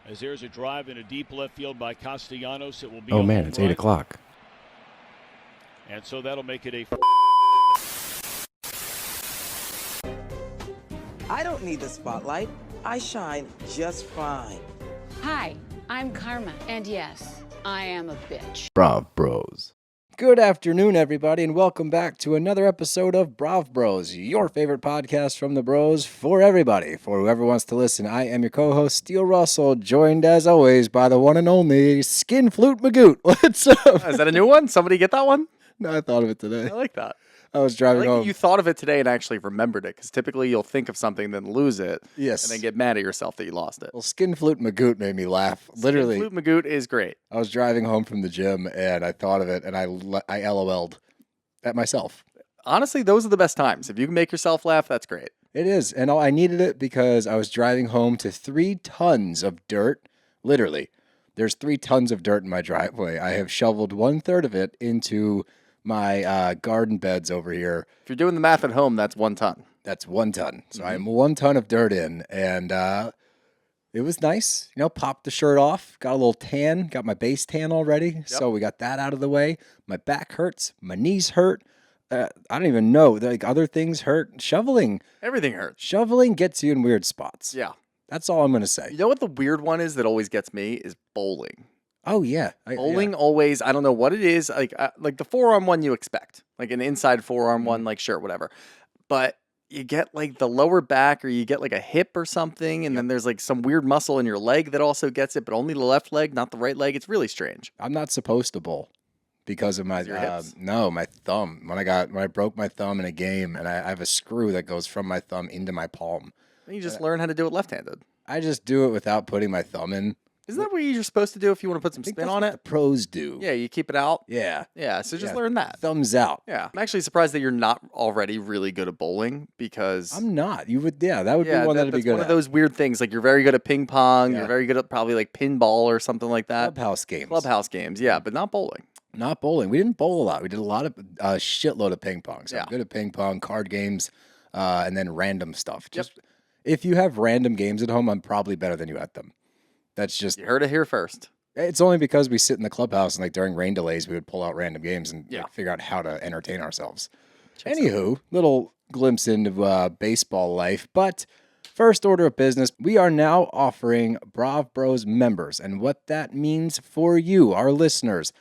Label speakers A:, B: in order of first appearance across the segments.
A: As there's a drive in a deep left field by Castellanos, it will be.
B: Oh man, it's 8 o'clock.
A: And so that'll make it a.
C: I don't need the spotlight. I shine just fine.
D: Hi, I'm Karma, and yes, I am a bitch.
B: BravBros. Good afternoon, everybody, and welcome back to another episode of BravBros, your favorite podcast from the bros for everybody, for whoever wants to listen. I am your co-host, Steele Russell, joined as always by the one and only Skin Flute Magoot. What's up?
E: Is that a new one? Somebody get that one?
B: No, I thought of it today.
E: I like that.
B: I was driving
E: I like
B: home.
E: that you thought of it today and actually remembered it, because typically you'll think of something, then lose it,
B: Yes.
E: and then get mad at yourself that you lost it.
B: Well, Skin Flute Magoot made me laugh. Literally.
E: Flute Magoot is great.
B: I was driving home from the gym, and I thought of it, and I LOL'd at myself.
E: Honestly, those are the best times. If you can make yourself laugh, that's great.
B: It is, and I needed it because I was driving home to 3 tons of dirt. Literally, there's 3 tons of dirt in my driveway. I have shoveled 1/3 of it into my garden beds over here.
E: If you're doing the math at home, that's 1 ton.
B: That's 1 ton. So I'm 1 ton of dirt in, and it was nice. You know, popped the shirt off, got a little tan, got my base tan already. So we got that out of the way. My back hurts, my knees hurt. I don't even know. Like, other things hurt. Shoveling gets you in weird spots.
E: Yeah.
B: That's all I'm going to say.
E: You know what the weird one is that always gets me is bowling.
B: Oh, yeah.
E: Bowling always, I don't know what it is. Like the forearm one you expect, like an inside forearm one, like sure, whatever. But you get like the lower back, or you get like a hip or something, and then there's like some weird muscle in your leg that also gets it, but only the left leg, not the right leg. It's really strange.
B: I'm not supposed to bowl because of my
E: Your hips?
B: No, my thumb. When I broke my thumb in a game, and I have a screw that goes from my thumb into my palm.
E: You just learn how to do it left-handed.
B: I just do it without putting my thumb in.
E: Isn't that what you're supposed to do if you want to put some spin on it?
B: The pros do.
E: Yeah, you keep it out.
B: Yeah.
E: Yeah, so just
B: Yeah.
E: learn that.
B: Thumbs out.
E: Yeah. I'm actually surprised that you're not already really good at bowling, because
B: I'm not. You would. Yeah, that would be one that'd be
E: that's
B: good.
E: one of those weird things. Like, you're very good at ping pong.
B: Yeah.
E: You're very good at probably like pinball or something like that.
B: Clubhouse games.
E: Yeah, but not bowling.
B: Not bowling. We didn't bowl a lot. We did a lot of shitload of ping pong. So I'm
E: Yeah.
B: good at ping pong, card games, and then random stuff. Just if you have random games at home, I'm probably better than you at them. That's just.
E: You heard it here first.
B: It's only because we sit in the clubhouse and like during rain delays, we would pull out random games and
E: Yeah.
B: like, figure out how to entertain ourselves.
E: Checks
B: Anywho, little glimpse into baseball life. But first order of business, we are now offering BravBros Members, and what that means for you, our listeners.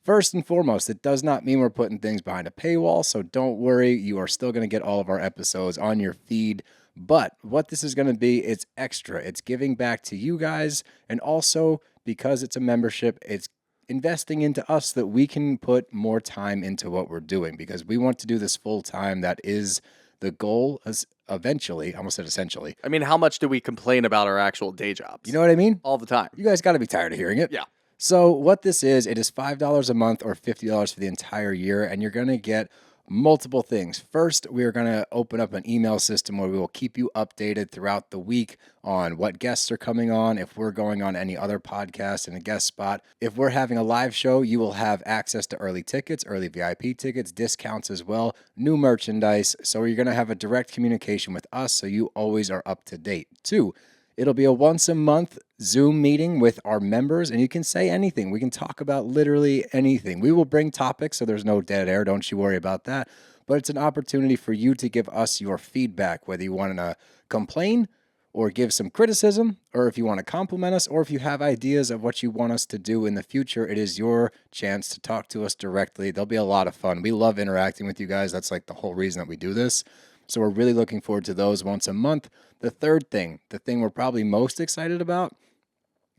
B: First and foremost, it does not mean we're putting things behind a paywall, so don't worry. You are still going to get all of our episodes on your feed. But what this is going to be, it's extra. It's giving back to you guys, and also because it's a membership, it's investing into us so that we can put more time into what we're doing, because we want to do this full time. That is the goal, as eventually, I almost said essentially.
E: I mean, how much do we complain about our actual day jobs?
B: You know what I mean?
E: All the time.
B: You guys got to be tired of hearing it.
E: Yeah.
B: So what this is, it is $5 a month or $50 for the entire year, and you're going to get multiple things. First, we are going to open up an email system where we will keep you updated throughout the week on what guests are coming on, if we're going on any other podcast in a guest spot. If we're having a live show, you will have access to early tickets, early VIP tickets, discounts as well, new merchandise. So you're going to have a direct communication with us, so you always are up to date. 2, it'll be a once a month Zoom meeting with our members, and you can say anything. We can talk about literally anything. We will bring topics, so there's no dead air. Don't you worry about that. But it's an opportunity for you to give us your feedback, whether you want to complain or give some criticism, or if you want to compliment us, or if you have ideas of what you want us to do in the future. It is your chance to talk to us directly. There'll be a lot of fun. We love interacting with you guys. That's like the whole reason that we do this. So we're really looking forward to those once a month. The third thing, the thing we're probably most excited about,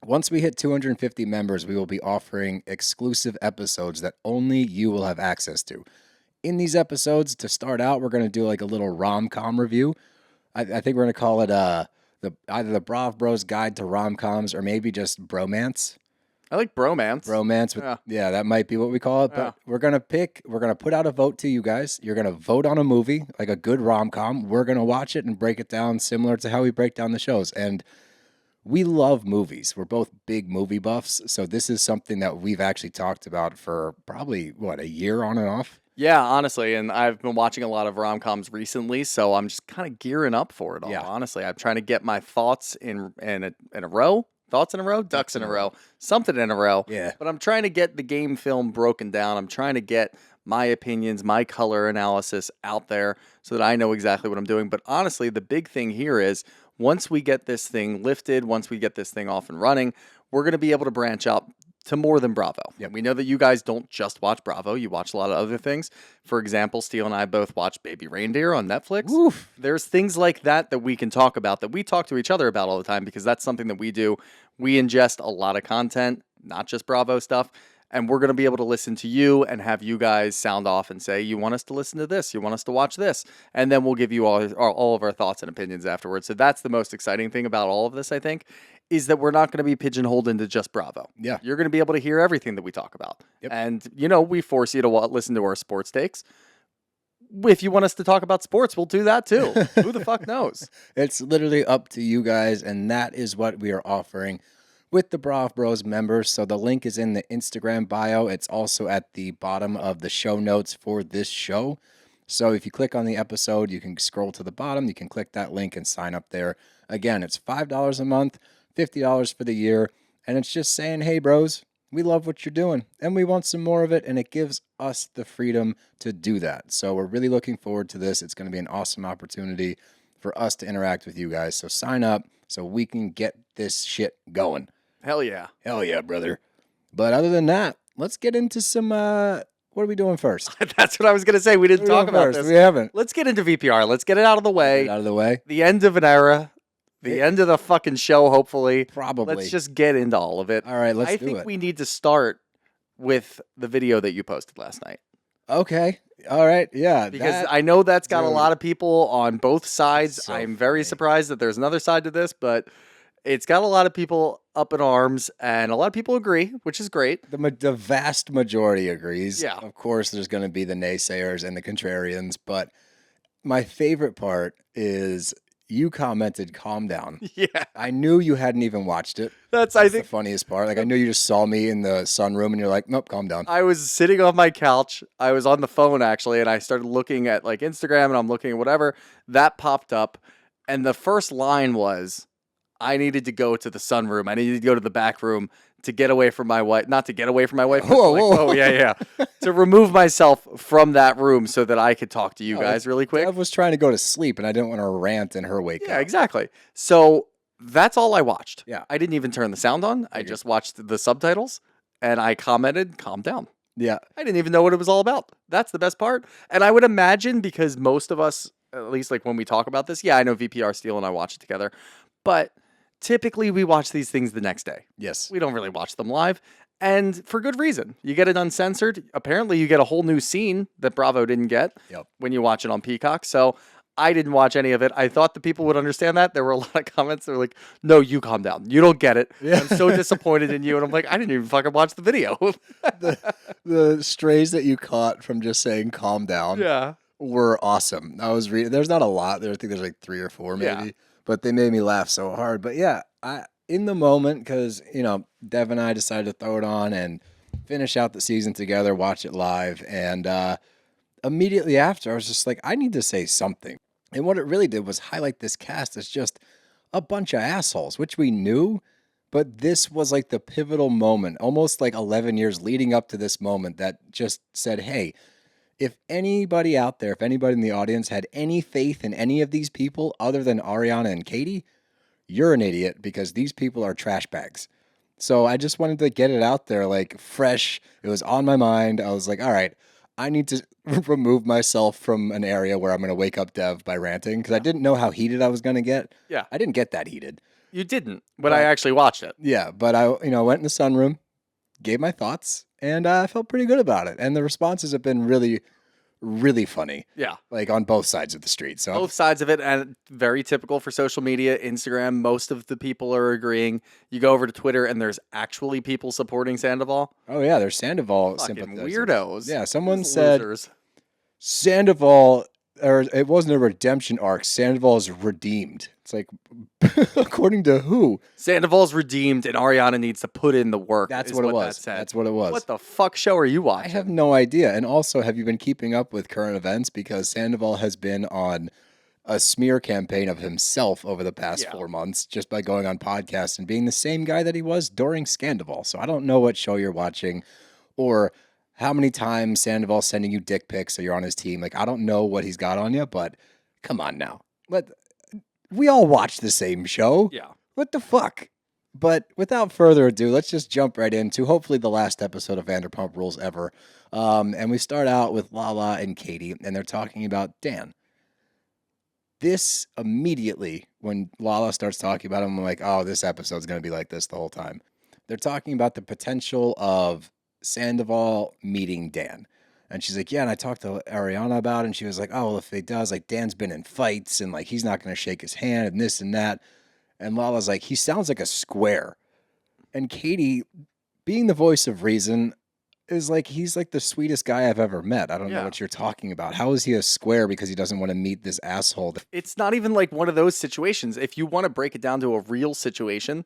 B: once we hit 250 members, we will be offering exclusive episodes that only you will have access to. In these episodes, to start out, we're going to do like a little rom-com review. I think we're going to call it either the BravBros Guide to Rom-Coms, or maybe just Bromance.
E: I like bromance.
B: Bromance. Yeah, that might be what we call it. But we're going to put out a vote to you guys. You're going to vote on a movie, like a good rom-com. We're going to watch it and break it down similar to how we break down the shows. And we love movies. We're both big movie buffs. So this is something that we've actually talked about for probably, a year on and off?
E: Yeah, honestly, and I've been watching a lot of rom-coms recently, so I'm just kind of gearing up for it all, honestly. I'm trying to get my thoughts in a row. Thoughts in a row? Ducks in a row. Something in a row.
B: Yeah.
E: But I'm trying to get the game film broken down. I'm trying to get my opinions, my color analysis out there so that I know exactly what I'm doing. But honestly, the big thing here is once we get this thing lifted, once we get this thing off and running, we're going to be able to branch out to more than Bravo.
B: Yep.
E: We know that you guys don't just watch Bravo. You watch a lot of other things. For example, Steele and I both watch Baby Reindeer on Netflix.
B: Oof.
E: There's things like that that we can talk about, that we talk to each other about all the time, because that's something that we do. We ingest a lot of content, not just Bravo stuff. And we're going to be able to listen to you and have you guys sound off and say, you want us to listen to this, you want us to watch this. And then we'll give you all of our thoughts and opinions afterwards. So that's the most exciting thing about all of this, I think, is that we're not going to be pigeonholed into just Bravo.
B: Yeah.
E: You're going to be able to hear everything that we talk about.
B: Yep.
E: And, we force you to listen to our sports takes. If you want us to talk about sports, we'll do that too. Who the fuck knows?
B: It's literally up to you guys, and that is what we are offering with the BravBros members. So the link is in the Instagram bio. It's also at the bottom of the show notes for this show. So if you click on the episode, you can scroll to the bottom. You can click that link and sign up there. Again, it's $5 a month, $50 for the year. And it's just saying, hey, bros, we love what you're doing and we want some more of it. And it gives us the freedom to do that. So we're really looking forward to this. It's going to be an awesome opportunity for us to interact with you guys. So sign up so we can get this shit going.
E: Hell yeah.
B: Hell yeah, brother. But other than that, let's get into some, what are we doing first?
E: That's what I was going to say. We didn't talk about this.
B: We haven't.
E: Let's get into VPR. Let's get it out of the way.
B: Get out of the way.
E: The end of an era. The end of the fucking show, hopefully.
B: Probably.
E: Let's just get into all of it.
B: All right, let's do it.
E: I think we need to start with the video that you posted last night.
B: Okay. All right. Yeah.
E: Because I know that's got a
B: dude.
E: lot of people on both sides.
B: So
E: I'm very
B: funny.
E: surprised that there's another side to this, but it's got a lot of people up in arms, and a lot of people agree, which is great.
B: The vast majority agrees.
E: Yeah.
B: Of course, there's going to be the naysayers and the contrarians, but my favorite part is you commented, calm down.
E: Yeah.
B: I knew you hadn't even watched it.
E: That's,
B: That's
E: I think,
B: the funniest part. Like, I knew you just saw me in the sunroom and you're like, nope, calm down.
E: I was sitting on my couch. I was on the phone, actually, and I started looking at, like, Instagram, and I'm looking at whatever. That popped up, and the first line was, I needed to go to the sunroom. I needed to go to the back room to get away from my wife. Not to get away from my wife. But
B: Whoa.
E: yeah. To remove myself from that room so that I could talk to you guys really quick.
B: Dev was trying to go to sleep and I didn't want to rant in her wake
E: Yeah,
B: up.
E: exactly. So that's all I watched.
B: Yeah.
E: I didn't even turn the sound on. I just watched the subtitles, and I commented, calm down.
B: Yeah.
E: I didn't even know what it was all about. That's the best part. And I would imagine, because most of us, at least like when we talk about this, yeah, I know VPR, Steele, and I watch it together, but typically we watch these things the next day.
B: Yes.
E: We don't really watch them live, and for good reason. You get it uncensored. Apparently you get a whole new scene that Bravo didn't get when you watch it on Peacock. So I didn't watch any of it. I thought the people would understand that. There were a lot of comments that were like, no, you calm down. You don't get it.
B: Yeah.
E: I'm so disappointed in you. And I'm like, I didn't even fucking watch the video.
B: The strays that you caught from just saying calm down
E: Yeah.
B: were awesome. I was reading, there's not a lot there. I think there's like 3 or 4 maybe,
E: Yeah.
B: but they made me laugh so hard. But yeah, in the moment, because, Dev and I decided to throw it on and finish out the season together, watch it live. And immediately after, I was just like, I need to say something. And what it really did was highlight this cast as just a bunch of assholes, which we knew. But this was like the pivotal moment, almost like 11 years leading up to this moment, that just said, hey, if anybody out there, if anybody in the audience had any faith in any of these people other than Ariana and Katie, you're an idiot, because these people are trash bags. So I just wanted to get it out there, like fresh. It was on my mind. I was like, all right, I need to remove myself from an area where I'm going to wake up Dev by ranting, because I didn't know how heated I was going to get.
E: Yeah.
B: I didn't get that heated.
E: You didn't, but I actually watched it.
B: Yeah, but I went in the sunroom, gave my thoughts, and I felt pretty good about it. And the responses have been really, really funny.
E: Yeah.
B: Like on both sides of the street. So
E: Both sides of it, and very typical for social media. Instagram, most of the people are agreeing. You go over to Twitter, and there's actually people supporting Sandoval.
B: oh yeah, there's Sandoval
E: Fucking
B: sympathizers.
E: weirdos.
B: Yeah, someone
E: Those
B: said
E: losers.
B: Sandoval, or it wasn't a redemption arc. Sandoval is redeemed. It's like, according to who?
E: Sandoval's redeemed, and Ariana needs to put in the work.
B: That's
E: is
B: what it
E: that
B: was.
E: said.
B: That's what it was.
E: What the fuck show are you
B: I
E: watching?
B: have no idea. And also, have you been keeping up with current events? Because Sandoval has been on a smear campaign of himself over the past 4 months just by going on podcasts and being the same guy that he was during Sandoval. So I don't know what show you're watching or how many times Sandoval's sending you dick pics so you're on his team. Like, I don't know what he's got on you, but come on now. We all watch the same show.
E: Yeah.
B: What the fuck? But without further ado, let's just jump right into hopefully the last episode of Vanderpump Rules ever. And we start out with Lala and Katie, and they're talking about Dan. This immediately, when Lala starts talking about him, I'm like, oh, this episode's going to be like this the whole time. They're talking about the potential of Sandoval meeting Dan. And she's like, yeah, and I talked to Ariana about it, and she was like, oh, well, if he does, like, Dan's been in fights, and, like, he's not going to shake his hand, and this and that. And Lala's like, he sounds like a square. And Katie, being the voice of reason, is like, he's like the sweetest guy I've ever met. I don't know what you're talking about. How is he a square because he doesn't want to meet this asshole?
E: It's not even like one of those situations. If you want to break it down to a real situation,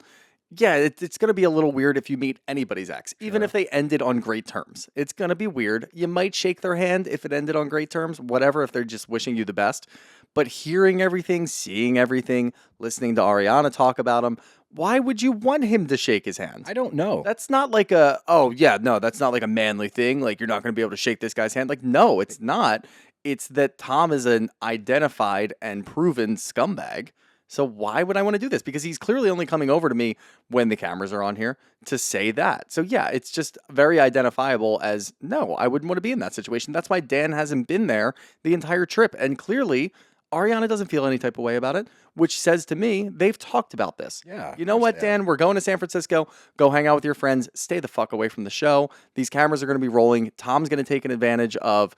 E: yeah, it's going to be a little weird if you meet anybody's ex, even if they ended on great terms. It's going to be weird. You might shake their hand if it ended on great terms, whatever, if they're just wishing you the best. But hearing everything, seeing everything, listening to Ariana talk about him, why would you want him to shake his hand?
B: I don't know.
E: That's not like that's not like a manly thing. Like, you're not going to be able to shake this guy's hand. Like, no, it's not. It's that Tom is an identified and proven scumbag. So why would I want to do this? Because he's clearly only coming over to me when the cameras are on here to say that. So yeah, it's just very identifiable as, no, I wouldn't want to be in that situation. That's why Dan hasn't been there the entire trip. And clearly, Ariana doesn't feel any type of way about it, which says to me, they've talked about this.
B: Yeah.
E: You know what, Dan? We're going to San Francisco. Go hang out with your friends. Stay the fuck away from the show. These cameras are going to be rolling. Tom's going to take an advantage of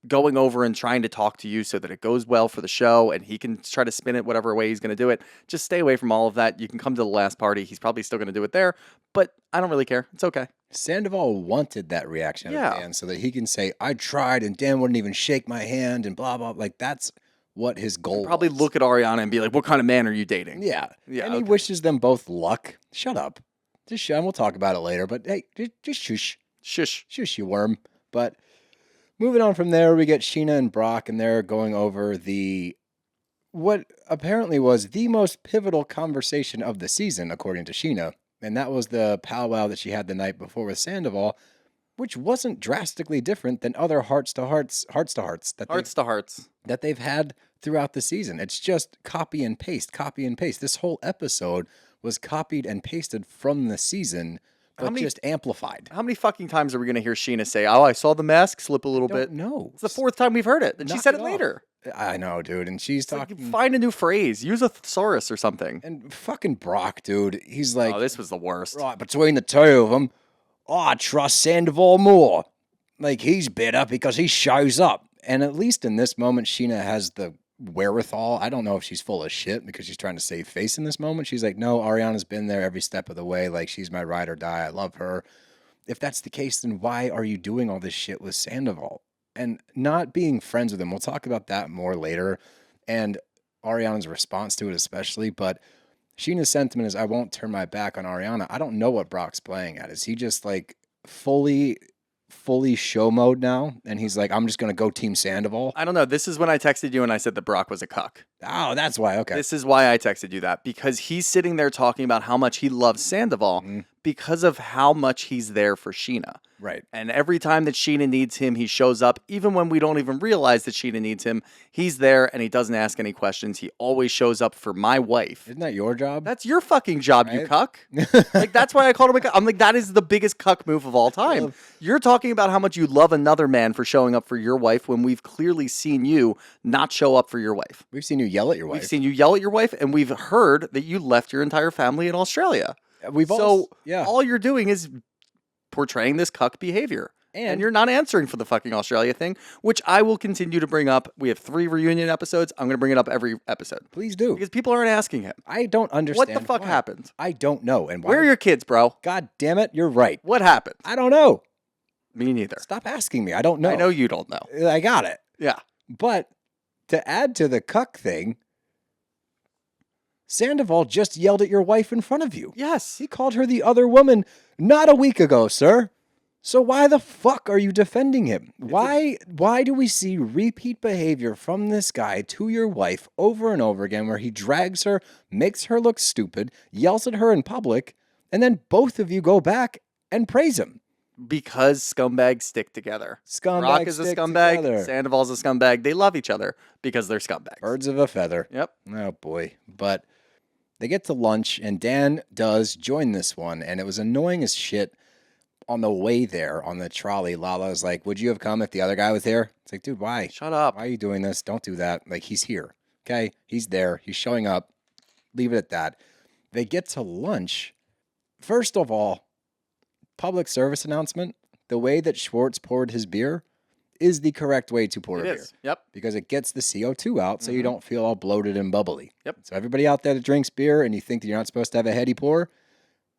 E: going over and trying to talk to you so that it goes well for the show and he can try to spin it whatever way he's going to do it. Just stay away from all of that. You can come to the last party. He's probably still going to do it there, but I don't really care. It's okay.
B: Sandoval wanted that reaction of Dan so that he can say, I tried and Dan wouldn't even shake my hand and blah, blah. Like, that's what his goal
E: probably
B: was.
E: Look at Ariana and be like, what kind of man are you dating?
B: Yeah. And he wishes them both luck. Shut up. Just shut. We'll talk about it later, but hey, just shush.
E: Shush.
B: Shush, you worm. But moving on from there, we get Scheana and Brock, and they're going over what apparently was the most pivotal conversation of the season, according to Scheana. And that was the powwow that she had the night before with Sandoval, which wasn't drastically different than other hearts to hearts that they've had throughout the season. It's just copy and paste. This whole episode was copied and pasted from the season, but just amplified.
E: How many fucking times are we going to hear Scheana say, oh, I saw the mask slip a little bit?
B: No.
E: It's the fourth time we've heard it. And she said it later.
B: I know, dude. And she's talking.
E: Like, find a new phrase. Use a thesaurus or something.
B: And fucking Brock, dude. He's like,
E: oh, this was the worst.
B: Right, between the two of them, I trust Sandoval more. Like, he's bitter because he shows up. And at least in this moment, Scheana has the wherewithal. I don't know if she's full of shit because she's trying to save face in this moment. She's like, no, Ariana's been there every step of the way. Like, she's my ride or die. I love her. If that's the case, then why are you doing all this shit with Sandoval? And not being friends with him. We'll talk about that more later. And Ariana's response to it especially. But Sheena's sentiment is, I won't turn my back on Ariana. I don't know what Brock's playing at. Is he just like fully show mode now? And he's like, I'm just going to go Team Sandoval?
E: I don't know. This is when I texted you and I said that Brock was a cuck.
B: Oh, that's why. Okay.
E: This is why I texted you that. Because he's sitting there talking about how much he loves Sandoval because of how much he's there for Scheana.
B: Right.
E: And every time that Scheana needs him, he shows up. Even when we don't even realize that Scheana needs him, he's there and he doesn't ask any questions. He always shows up for my wife.
B: Isn't that your job?
E: That's your fucking job, right? You cuck. Like, that's why I called him a cuck. I'm like, that is the biggest cuck move of all time. You're talking about how much you love another man for showing up for your wife when we've clearly seen you not show up for your wife.
B: We've seen you yell at your wife.
E: We've seen you yell at your wife, and we've heard that you left your entire family in Australia. All you're doing is portraying this cuck behavior. And you're not answering for the fucking Australia thing, which I will continue to bring up. We have 3 reunion episodes. I'm going to bring it up every episode.
B: Please do.
E: Because people aren't asking him.
B: I don't understand.
E: What the fuck happened?
B: I don't know. And why?
E: Where are your kids, bro?
B: God damn it. You're right.
E: What happened?
B: I don't know.
E: Me neither.
B: Stop asking me. I don't know.
E: I know you don't know.
B: I got it.
E: Yeah.
B: But to add to the cuck thing, Sandoval just yelled at your wife in front of you.
E: Yes.
B: He called her the other woman not a week ago, sir. So why the fuck are you defending him? Why do we see repeat behavior from this guy to your wife over and over again where he drags her, makes her look stupid, yells at her in public, and then both of you go back and praise him?
E: Because scumbags stick together.
B: Scumbags
E: Rock is a
B: stick
E: scumbag.
B: together.
E: Sandoval's a scumbag. They love each other because they're scumbags.
B: Birds of a feather.
E: Yep.
B: Oh boy. But they get to lunch and Dan does join this one, and it was annoying as shit. On the way there on the trolley, Lala's like, would you have come if the other guy was here? It's like, dude, why?
E: Shut up.
B: Why are you doing this? Don't do that. Like, he's here. Okay? He's there. He's showing up. Leave it at that. They get to lunch. First of all, public service announcement. The way that Schwartz poured his beer is the correct way to pour a beer.
E: Yep.
B: Because it gets the CO2 out so you don't feel all bloated and bubbly.
E: Yep.
B: So everybody out there that drinks beer and you think that you're not supposed to have a heady pour,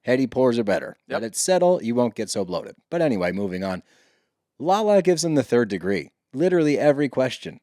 B: heady pours are better.
E: Yep.
B: Let it settle, you won't get so bloated. But anyway, moving on. Lala gives him the 3rd degree. Literally every question.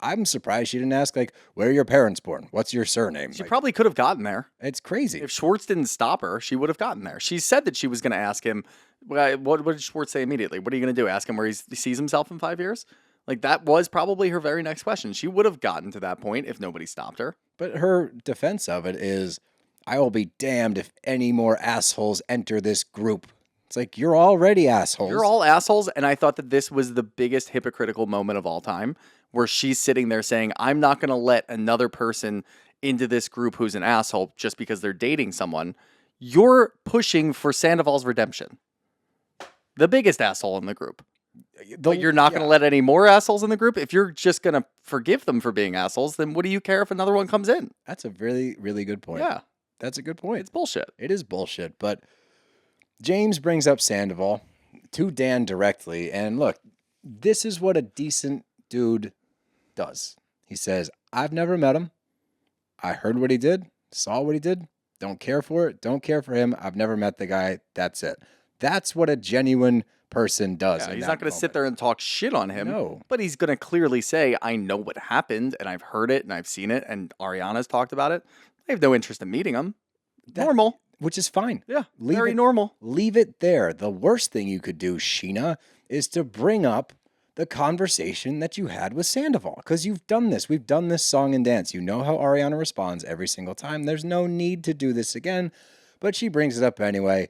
B: I'm surprised she didn't ask, like, where are your parents born? What's your surname?
E: She
B: Like,
E: probably could have gotten there.
B: it's crazy.
E: If Schwartz didn't stop her, she would have gotten there. She said that she was going to ask him. What did Schwartz say immediately? What are you going to do? Ask him where he sees himself in 5 years? Like, that was probably her very next question. She would have gotten to that point if nobody stopped her.
B: But her defense of it is, I will be damned if any more assholes enter this group. It's like, you're already assholes.
E: You're all assholes, and I thought that this was the biggest hypocritical moment of all time, where she's sitting there saying, I'm not going to let another person into this group who's an asshole just because they're dating someone. You're pushing for Sandoval's redemption. The biggest asshole in the group. But you're not going to let any more assholes in the group? If you're just going to forgive them for being assholes, then what do you care if another one comes in?
B: That's a really, really good point.
E: Yeah.
B: That's a good point.
E: It's bullshit.
B: It is bullshit, but James brings up Sandoval to Dan directly, and look, this is what a decent dude does. He says, I've never met him. I heard what he did, saw what he did, don't care for it, don't care for him. I've never met the guy. That's it. That's what a genuine person does.
E: Yeah, he's not going to sit there and talk shit on him.
B: No.
E: But he's going to clearly say, I know what happened, and I've heard it, and I've seen it, and Ariana's talked about it. I have no interest in meeting him. Normal.
B: Which is fine.
E: Yeah,
B: Leave
E: very
B: it-
E: normal.
B: Leave it there. The worst thing you could do, Scheana, is to bring up the conversation that you had with Sandoval. Because you've done this. We've done this song and dance. You know how Ariana responds every single time. There's no need to do this again. But she brings it up anyway.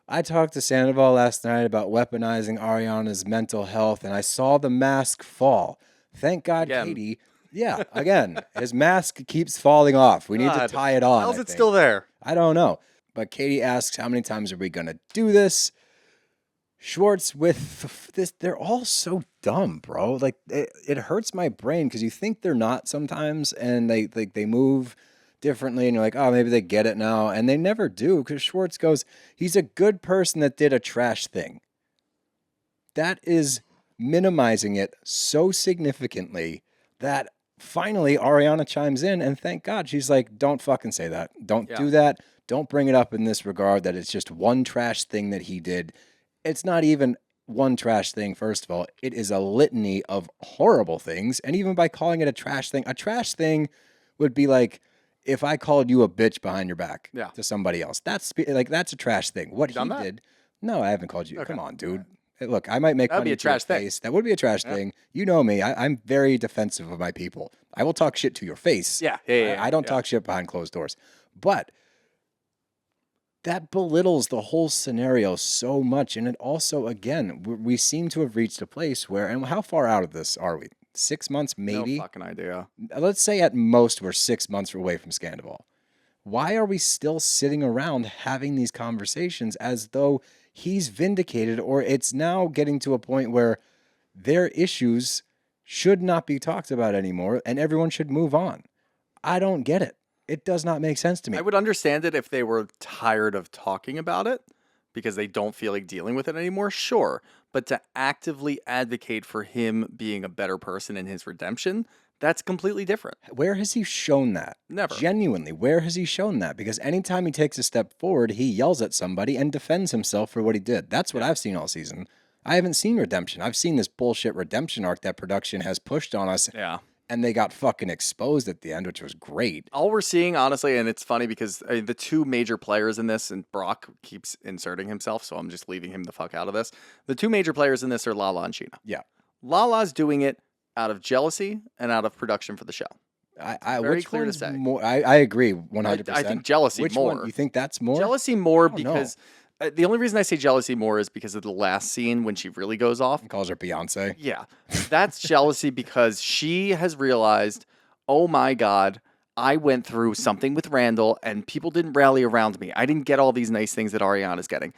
B: I talked to Sandoval last night about weaponizing Ariana's mental health, and I saw the mask fall. Thank God,
E: Again.
B: Katie. Yeah, again, his mask keeps falling off. We need to
E: God,
B: tie it on.
E: How's
B: I
E: it
B: think.
E: still there?
B: I don't know. But Katie asks, how many times are we going to do this? Schwartz with this, they're all so dumb, bro. Like, it hurts my brain because you think they're not sometimes, and they move differently, and you're like, oh, maybe they get it now. And they never do, because Schwartz goes, he's a good person that did a trash thing. That is minimizing it so significantly that finally Ariana chimes in, and thank God she's like, don't fucking say that. Don't do that. Don't bring it up in this regard that it's just one trash thing that he did. It's not even one trash thing, first of all. It is a litany of horrible things. And even by calling it a trash thing would be like if I called you a bitch behind your back to somebody else. That's a trash thing. What he did. No, I haven't called you. Okay. Come on, dude. Hey, look, I might make fun of you to your face. That would be a trash thing. You know me. I'm very defensive of my people. I will talk shit to your face.
E: Yeah.
B: I don't talk shit behind closed doors. But that belittles the whole scenario so much. And it also, again, we seem to have reached a place where, and how far out of this are we? 6 months, maybe?
E: No fucking idea.
B: Let's say at most we're 6 months away from Sandoval. Why are we still sitting around having these conversations as though he's vindicated, or it's now getting to a point where their issues should not be talked about anymore and everyone should move on? I don't get it. It does not make sense to me.
E: I would understand it if they were tired of talking about it because they don't feel like dealing with it anymore, sure. But to actively advocate for him being a better person in his redemption, that's completely different.
B: Where has he shown that?
E: Never.
B: Genuinely, where has he shown that? Because anytime he takes a step forward, he yells at somebody and defends himself for what he did. That's what I've seen all season. I haven't seen redemption. I've seen this bullshit redemption arc that production has pushed on us.
E: Yeah.
B: and they got fucking exposed at the end, which was great.
E: All we're seeing, honestly, and it's funny because the two major players in this, and Brock keeps inserting himself, so I'm just leaving him the fuck out of this. The two major players in this are Lala and Scheana.
B: Yeah.
E: Lala's doing it out of jealousy and out of production for the show. Very
B: Which
E: clear to
B: one's
E: say.
B: more? I agree 100%.
E: I think jealousy
B: Which
E: more.
B: one? You think that's more?
E: Jealousy more
B: don't know.
E: because the only reason I say jealousy more is because of the last scene when she really goes off.
B: He calls her Beyonce.
E: Yeah. That's jealousy because she has realized, oh my God, I went through something with Randall and people didn't rally around me. I didn't get all these nice things that Ariana's getting.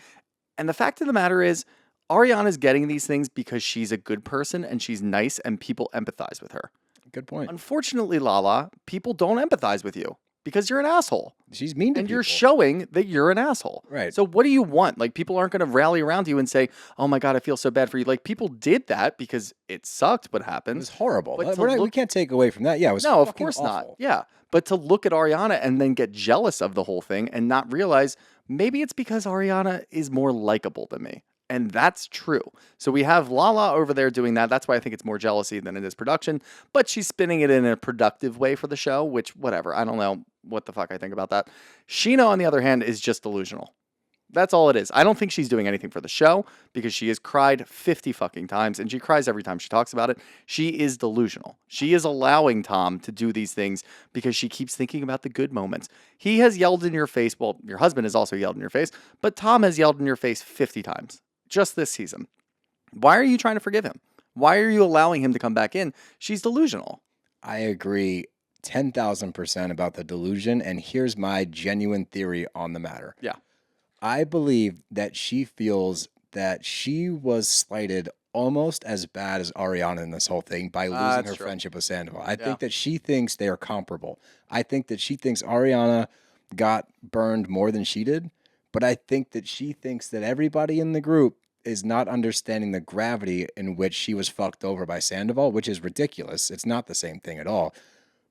E: And the fact of the matter is, Ariana's getting these things because she's a good person and she's nice and people empathize with her.
B: Good point.
E: Unfortunately, Lala, people don't empathize with you because you're an asshole.
B: She's mean to
E: And
B: people.
E: you're showing that you're an asshole.
B: Right.
E: So what do you want? Like, people aren't going to rally around you and say, oh my God, I feel so bad for you. Like, people did that because it sucked what
B: It
E: happened.
B: was horrible.
E: But to
B: We
E: look-
B: can't take away from that. Yeah, it was
E: No, of
B: fucking
E: course
B: awful.
E: not. Yeah. But to look at Ariana and then get jealous of the whole thing and not realize maybe it's because Ariana is more likable than me. And that's true. So we have Lala over there doing that. That's why I think it's more jealousy than it is production. But she's spinning it in a productive way for the show, which, whatever. I don't know what the fuck I think about that. Scheana, on the other hand, is just delusional. That's all it is. I don't think she's doing anything for the show because she has cried 50 fucking times and she cries every time she talks about it. She is delusional. She is allowing Tom to do these things because she keeps thinking about the good moments. He has yelled in your face. Well, your husband has also yelled in your face, but Tom has yelled in your face 50 times just this season. Why are you trying to forgive him? Why are you allowing him to come back in? She's delusional.
B: I agree 10,000% about the delusion. And here's my genuine theory on the matter.
E: Yeah.
B: I believe that she feels that she was slighted almost as bad as Ariana in this whole thing by losing
E: That's
B: her
E: true.
B: friendship with Sandoval. I think that she thinks they are comparable. I think that she thinks Ariana got burned more than she did, but I think that she thinks that everybody in the group is not understanding the gravity in which she was fucked over by Sandoval, which is ridiculous. It's not the same thing at all.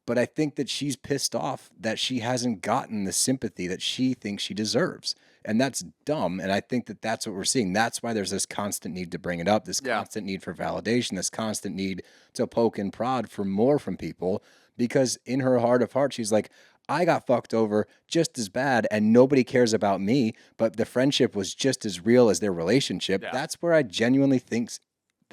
B: But I think that she's pissed off that she hasn't gotten the sympathy that she thinks she deserves. And that's dumb. And I think that that's what we're seeing. That's why there's this constant need to bring it up, this constant need for validation, this constant need to poke and prod for more from people. Because in her heart of hearts, she's like, I got fucked over just as bad and nobody cares about me, but the friendship was just as real as their relationship.
E: Yeah.
B: That's where I genuinely think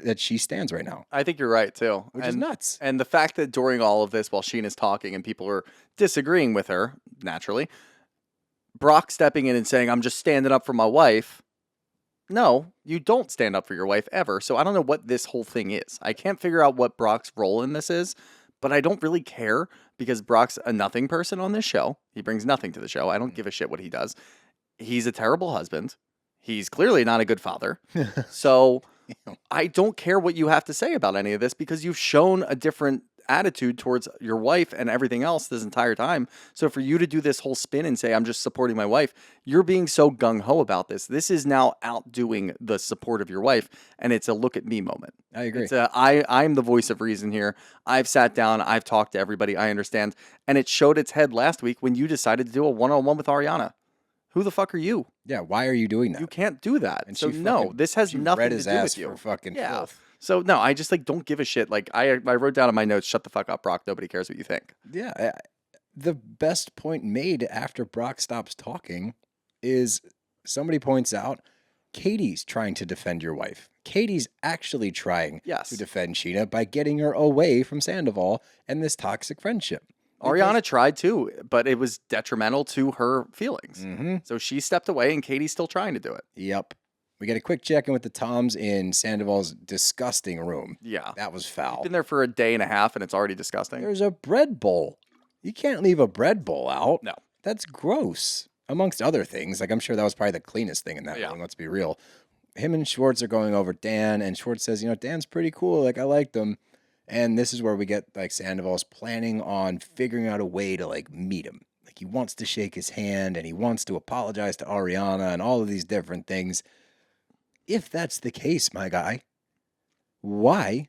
B: that she stands right now,
E: I think you're right, too.
B: which is nuts.
E: And the fact that during all of this, while Scheana's talking and people are disagreeing with her, naturally, Brock stepping in and saying, I'm just standing up for my wife. No, you don't stand up for your wife ever. So I don't know what this whole thing is. I can't figure out what Brock's role in this is, but I don't really care because Brock's a nothing person on this show. He brings nothing to the show. I don't give a shit what he does. He's a terrible husband. He's clearly not a good father. So I don't care what you have to say about any of this because you've shown a different attitude towards your wife and everything else this entire time. So for you to do this whole spin and say, I'm just supporting my wife, you're being so gung-ho about this. This is now outdoing the support of your wife, and it's a look at me moment.
B: I agree.
E: It's I'm the voice of reason here. I've sat down, I've talked to everybody, I understand. And it showed its head last week when you decided to do a one-on-one with Ariana. Who the fuck are you?
B: Yeah, why are you doing that?
E: You can't do that.
B: And
E: so
B: she
E: no,
B: fucking-
E: this has
B: she
E: nothing
B: read
E: to
B: his
E: do
B: ass
E: with you.
B: for fucking filth.
E: So no, I just don't give a shit. Like I wrote down in my notes, shut the fuck up, Brock. Nobody cares what you think.
B: Yeah, the best point made after Brock stops talking is somebody points out Katie's trying to defend your wife. Katie's actually trying
E: Yes.
B: to defend Scheana by getting her away from Sandoval and this toxic friendship.
E: Ariana tried too, but it was detrimental to her feelings.
B: Mm-hmm.
E: So she stepped away, and Katie's still trying to do it.
B: Yep. We got a quick check-in with the Toms in Sandoval's disgusting room.
E: Yeah,
B: That was foul.
E: been there for a day and a half, and it's already disgusting.
B: There's a bread bowl. You can't leave a bread bowl out.
E: No.
B: That's gross. Amongst other things. Like, I'm sure that was probably the cleanest thing in that
E: Yeah.
B: room, let's be real. Him and Schwartz are going over Dan, and Schwartz says, Dan's pretty cool. Like, I liked him. And this is where we get, like, Sandoval's planning on figuring out a way to, like, meet him. Like, he wants to shake his hand, and he wants to apologize to Ariana, and all of these different things. If that's the case, my guy, why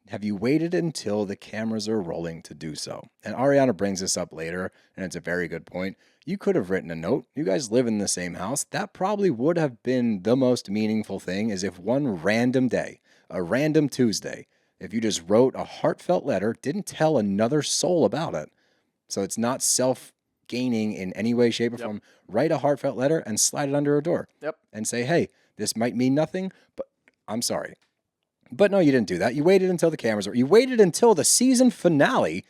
B: have you waited until the cameras are rolling to do so? And Ariana brings this up later, and it's a very good point. You could have written a note. You guys live in the same house. That probably would have been the most meaningful thing, is if one random day, a random Tuesday, if you just wrote a heartfelt letter, didn't tell another soul about it. So it's not self-gaining in any way, shape, or form. Write a heartfelt letter and slide it under her door.
E: Yep.
B: And say, hey, this might mean nothing, but I'm sorry. But no, you didn't do that. You waited until the cameras were. You waited until the season finale,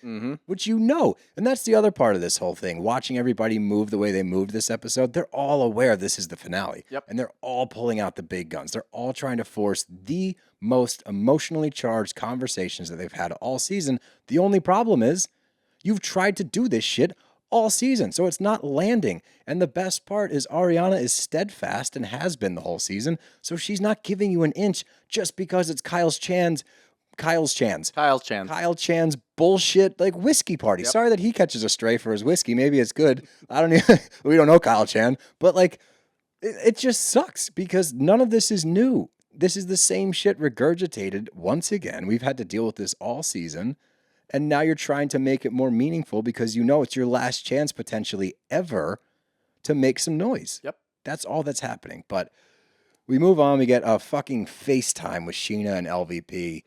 B: which you know. And that's the other part of this whole thing. Watching everybody move the way they moved this episode, they're all aware this is the finale.
E: Yep.
B: And they're all pulling out the big guns. They're all trying to force the most emotionally charged conversations that they've had all season. The only problem is you've tried to do this shit all season, so it's not landing. And the best part is Ariana is steadfast and has been the whole season, so she's not giving you an inch just because it's Kyle Chan's bullshit like whiskey party. Sorry that he catches a stray for his whiskey. Maybe it's good. I don't even, we don't know Kyle Chan, but like it just sucks because none of this is new. This is the same shit regurgitated once again. We've had to deal with this all season. And now you're trying to make it more meaningful because you know it's your last chance potentially ever to make some noise.
E: Yep.
B: That's all that's happening. But we move on. We get a fucking FaceTime with Scheana and LVP.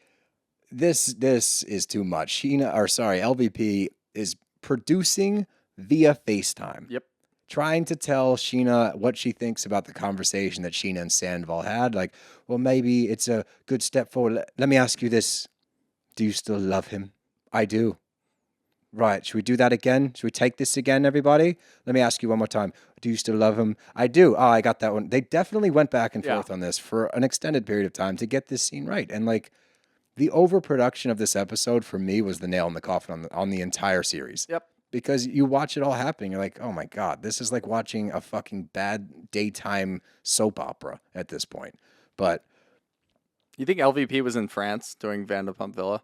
B: This is too much. LVP is producing via FaceTime.
E: Yep.
B: Trying to tell Scheana what she thinks about the conversation that Scheana and Sandoval had. Like, well, maybe it's a good step forward. Let me ask you this. Do you still love him? I do. Right. Should we do that again? Should we take this again, everybody? Let me ask you one more time. Do you still love him? I do. Oh, I got that one. They definitely went back and forth on this for an extended period of time to get this scene right. And like the overproduction of this episode for me was the nail in the coffin on the entire series.
E: Yep.
B: Because you watch it all happening. You're like, oh my God, this is like watching a fucking bad daytime soap opera at this point. But
E: you think LVP was in France doing Vanderpump Villa?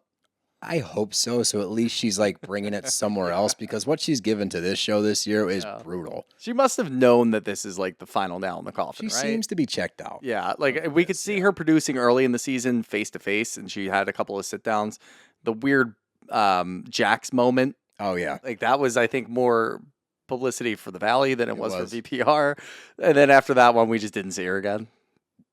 B: I hope so. So at least she's like bringing it somewhere else because what she's given to this show this year is brutal.
E: She must have known that this is like the final nail in the coffin,
B: She
E: right?
B: seems to be checked out.
E: Yeah, like we could see her producing early in the season face to face, and she had a couple of sit downs. The weird Jax moment.
B: Oh, yeah.
E: Like that was, I think, more publicity for the Valley than it was for VPR. And then after that one, we just didn't see her again.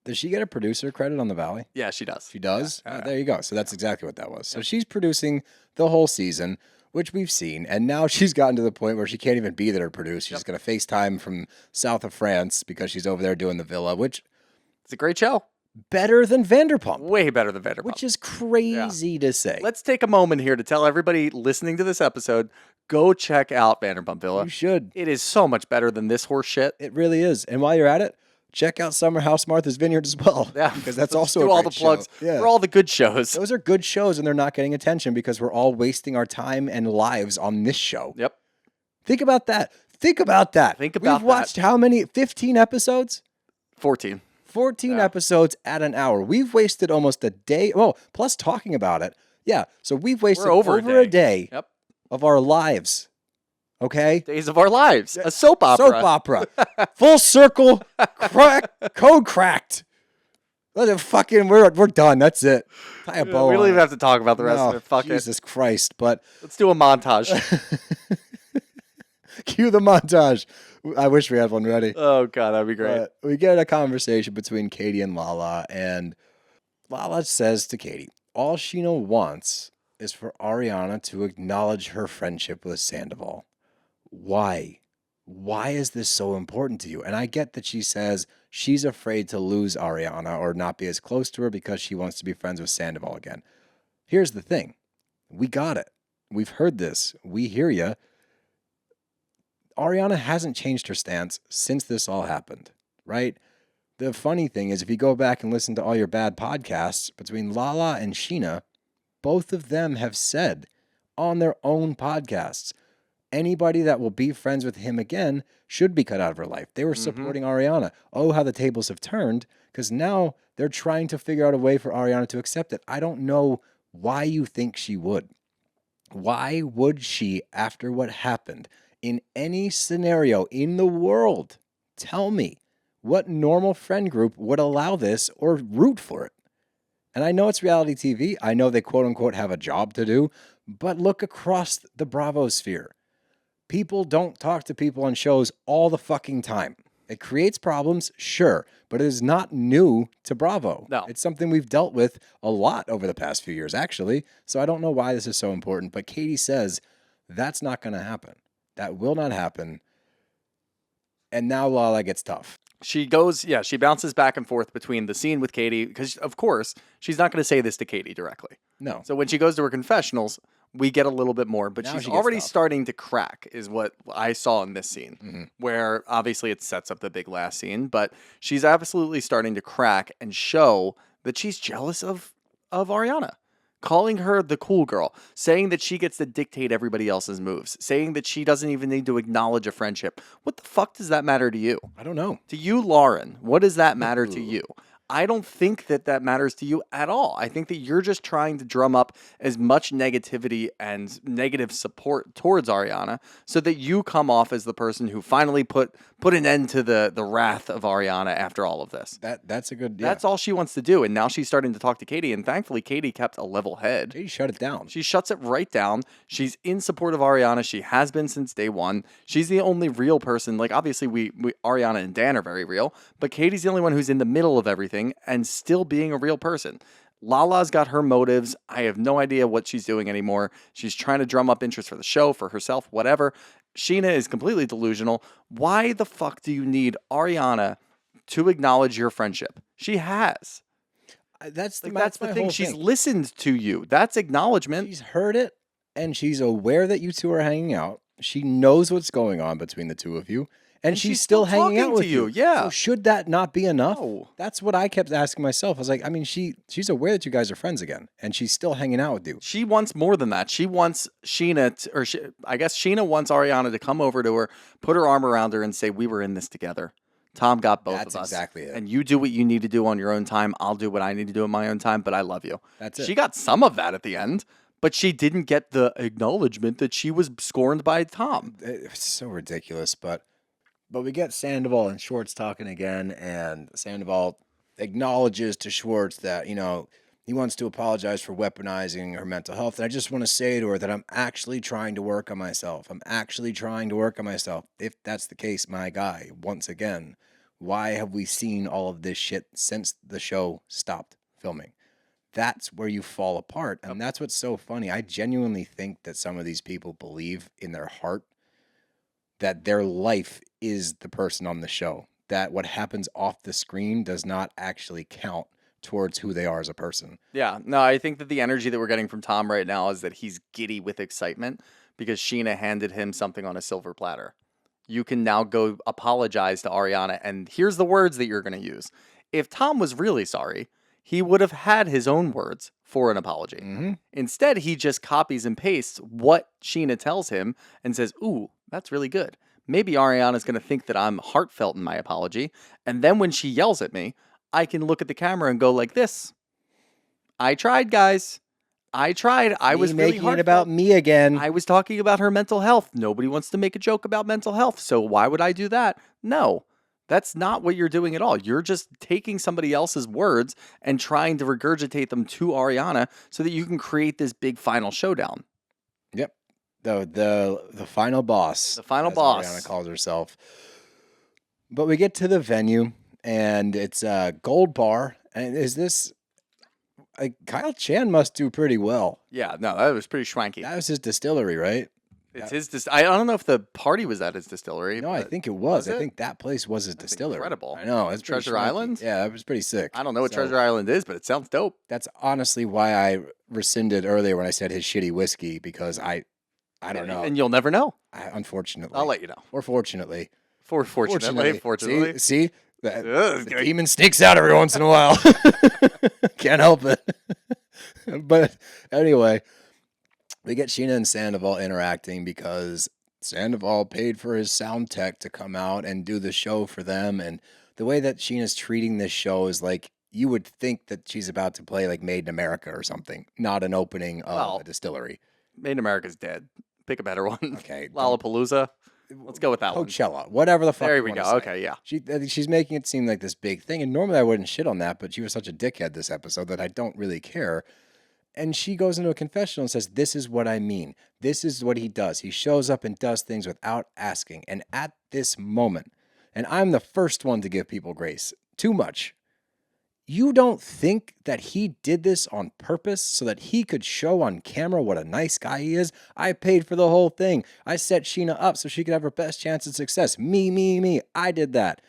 B: Does she get a producer credit on The Valley?
E: Yeah, she does.
B: She does?
E: Yeah.
B: There you go. So that's exactly what that was. So she's producing the whole season, which we've seen. And now she's gotten to the point where she can't even be there to produce. She's going to FaceTime from south of France because she's over there doing the villa, which...
E: It's a great show.
B: Better than Vanderpump.
E: Way better than Vanderpump.
B: Which is crazy to say.
E: Let's take a moment here to tell everybody listening to this episode, go check out Vanderpump Villa.
B: You should.
E: It is so much better than this horse shit.
B: It really is. And while you're at it, check out Summer House Martha's Vineyard as well.
E: Yeah,
B: because that's
E: let's
B: also
E: do
B: a
E: all
B: great
E: the plugs
B: show.
E: for all the good shows.
B: Those are good shows, and they're not getting attention because we're all wasting our time and lives on this show.
E: Yep.
B: Think about that. We've watched how many? 15 episodes?
E: 14.
B: 14 episodes at an hour. We've wasted almost a day. Well, plus talking about it. Yeah. So we've wasted over a day of our lives. Okay?
E: Days of our lives. A soap opera.
B: Full circle. Code cracked. We're done. That's it. Tie a bow.
E: We don't
B: on
E: even
B: it.
E: have to talk about the rest of it. Fuck
B: Jesus Christ. But
E: let's do a montage.
B: Cue the montage. I wish we had one ready.
E: Oh, God, that'd be great.
B: We get a conversation between Katie and Lala, and Lala says to Katie, all Scheana wants is for Ariana to acknowledge her friendship with Sandoval. Why? Why is this so important to you? And I get that she says she's afraid to lose Ariana or not be as close to her because she wants to be friends with Sandoval again. Here's the thing. We got it. We've heard this. We hear you. Ariana hasn't changed her stance since this all happened, right? The funny thing is, if you go back and listen to all your bad podcasts between Lala and Scheana, both of them have said on their own podcasts, anybody that will be friends with him again should be cut out of her life. They were supporting Ariana. Oh, how the tables have turned, because now they're trying to figure out a way for Ariana to accept it. I don't know why you think she would. Why would she, after what happened, in any scenario in the world, tell me what normal friend group would allow this or root for it? And I know it's reality TV. I know they quote unquote have a job to do, but look across the Bravo sphere. People don't talk to people on shows all the fucking time. It creates problems, sure, but it is not new to Bravo.
E: No.
B: It's something we've dealt with a lot over the past few years, actually. So I don't know why this is so important, but Katie says that's not going to happen. That will not happen. And now Lala gets tough.
E: She bounces back and forth between the scene with Katie, because, of course, she's not going to say this to Katie directly.
B: No.
E: So when she goes to her confessionals, we get a little bit more, but
B: Now
E: she's
B: she gets
E: already
B: tough.
E: starting to crack, is what I saw in this scene, where obviously it sets up the big last scene, but she's absolutely starting to crack and show that she's jealous of Ariana. Calling her the cool girl, saying that she gets to dictate everybody else's moves, saying that she doesn't even need to acknowledge a friendship. What the fuck does that matter to you?
B: I don't know.
E: To you, Lauren, what does that matter to you? I don't think that matters to you at all. I think that you're just trying to drum up as much negativity and negative support towards Ariana so that you come off as the person who finally put an end to the wrath of Ariana after all of this.
B: That's a good...
E: That's all she wants to do. And now she's starting to talk to Katie. And thankfully, Katie kept a level head.
B: Katie shut it down.
E: She shuts it right down. She's in support of Ariana. She has been since day one. She's the only real person. Like, obviously, we Ariana and Dan are very real, but Katie's the only one who's in the middle of everything and still being a real person. Lala's got her motives. I have no idea what she's doing anymore. She's trying to drum up interest for the show, for herself, whatever. Scheana is completely delusional. Why the fuck do you need Ariana to acknowledge your friendship? She has.
B: That's the
E: thing.
B: whole
E: She's
B: thing.
E: listened to you. That's acknowledgement.
B: She's heard it, and she's aware that you two are hanging out. She knows what's going on between the two of you, and she's still hanging out
E: talking
B: with
E: to you. Yeah.
B: So should that not be enough?
E: No.
B: That's what I kept asking myself. I was like, I mean, she's aware that you guys are friends again, and she's still hanging out with you.
E: She wants more than that. She wants Scheana, I guess Scheana wants Ariana to come over to her, put her arm around her, and say, "We were in this together. Tom got both
B: That's
E: of us.
B: exactly it.
E: And you do what you need to do on your own time. I'll do what I need to do on my own time, but I love you."
B: That's it.
E: She got some of that at the end, but she didn't get the acknowledgement that she was scorned by Tom.
B: It's so ridiculous, but we get Sandoval and Schwartz talking again, and Sandoval acknowledges to Schwartz that, he wants to apologize for weaponizing her mental health. And I just want to say to her that I'm actually trying to work on myself. If that's the case, my guy, once again, why have we seen all of this shit since the show stopped filming? That's where you fall apart. And that's what's so funny. I genuinely think that some of these people believe in their heart that their life is the person on the show, that what happens off the screen does not actually count towards who they are as a person.
E: Yeah, no, I think that the energy that we're getting from Tom right now is that he's giddy with excitement because Scheana handed him something on a silver platter. You can now go apologize to Ariana, and here's the words that you're going to use. If Tom was really sorry, he would have had his own words for an apology.
B: Mm-hmm.
E: Instead, he just copies and pastes what Scheana tells him and says, "Ooh, that's really good. Maybe Ariana's going to think that I'm heartfelt in my apology. And then when she yells at me, I can look at the camera and go like this. I tried, guys. I tried. I was really
B: making it
E: heartfelt.
B: about me again.
E: I was talking about her mental health. Nobody wants to make a joke about mental health. So why would I do that? No, that's not what you're doing at all. You're just taking somebody else's words and trying to regurgitate them to Ariana so that you can create this big final showdown.
B: Yep. The final boss.
E: The final
B: as
E: boss.
B: Ariana calls herself. But we get to the venue, and it's a gold bar. And is this... Kyle Chan must do pretty well.
E: Yeah, no, that was pretty schwanky.
B: That was his distillery, right?
E: It's his. I don't know if the party was at his distillery.
B: No, I think it was.
E: was
B: I
E: it?
B: think that place was his distillery.
E: incredible.
B: I know. It's pretty
E: Treasure
B: schwanky.
E: Island?
B: Yeah, it was pretty sick.
E: I don't know what
B: So,
E: Treasure Island is, but it sounds dope.
B: That's honestly why I rescinded earlier when I said his shitty whiskey, because I don't know.
E: And you'll never know.
B: Unfortunately.
E: I'll let you know.
B: Or fortunately.
E: Fortunately.
B: See?
E: Ugh,
B: The demon sneaks out every once in a while. Can't help it. But anyway, we get Scheana and Sandoval interacting because Sandoval paid for his sound tech to come out and do the show for them. And the way that Sheena's treating this show is like, you would think that she's about to play like Made in America or something, not an opening of a distillery.
E: Made in America's dead. Pick a better one.
B: Okay.
E: Lollapalooza. Let's go with that one.
B: Coachella, whatever the fuck.
E: There
B: you
E: we
B: wanna
E: go.
B: say.
E: Okay, yeah.
B: She's making it seem like this big thing, and normally I wouldn't shit on that, but she was such a dickhead this episode that I don't really care. And she goes into a confessional and says, "This is what I mean. This is what he does. He shows up and does things without asking." And at this moment, And I'm the first one to give people grace. Too much. You don't think that he did this on purpose so that he could show on camera what a nice guy he is? I paid for the whole thing. I set Scheana up so she could have her best chance of success. Me. I did that.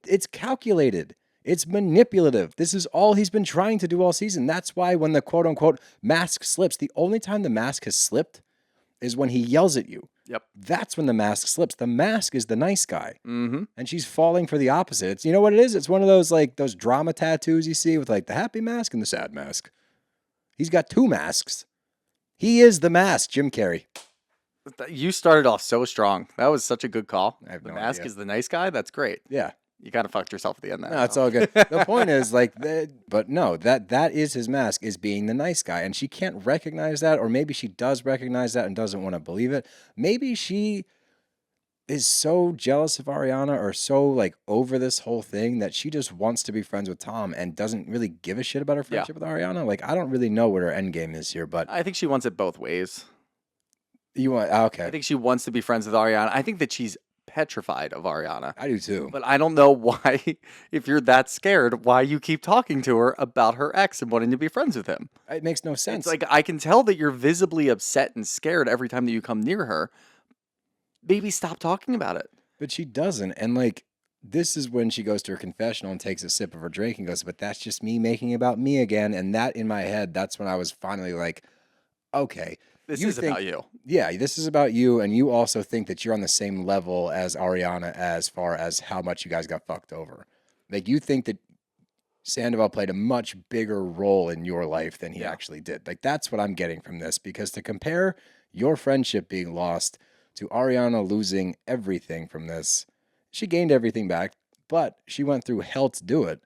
B: It's calculated. It's manipulative. This is all he's been trying to do all season. That's why when the quote unquote mask slips, the only time the mask has slipped is when he yells at you.
E: Yep.
B: That's when the mask slips. The mask is the nice guy.
E: Mm-hmm.
B: And she's falling for the opposite. It's, you know what it is? It's one of those like those drama tattoos you see with like the happy mask and the sad mask. He's got two masks. He is the mask, Jim Carrey.
E: You started off so strong. That was such a good call.
B: I have
E: The
B: no
E: mask
B: idea.
E: is the nice guy. That's great.
B: Yeah.
E: You kind of fucked yourself at the end there.
B: No, it's all good. The point is like, but no, that is his mask, is being the nice guy. And she can't recognize that, or maybe she does recognize that and doesn't want to believe it. Maybe she is so jealous of Ariana or so like over this whole thing that she just wants to be friends with Tom and doesn't really give a shit about her friendship with Ariana. Like, I don't really know what her end game is here, but
E: I think she wants it both ways.
B: you want, okay.
E: I think she wants to be friends with Ariana. I think that she's petrified of Ariana.
B: I do too.
E: But I don't know why, if you're that scared, why you keep talking to her about her ex and wanting to be friends with him.
B: It makes no sense.
E: It's like, I can tell that you're visibly upset and scared every time that you come near her. Maybe stop talking about it.
B: But she doesn't. And like, this is when she goes to her confessional and takes a sip of her drink and goes, but that's just me making it about me again. And that in my head, that's when I was finally like, okay.
E: This
B: you
E: is
B: think,
E: about you.
B: Yeah, this is about you. And you also think that you're on the same level as Ariana as far as how much you guys got fucked over. Like, you think that Sandoval played a much bigger role in your life than he actually did. Like, that's what I'm getting from this. Because to compare your friendship being lost to Ariana losing everything from this, she gained everything back, but she went through hell to do it.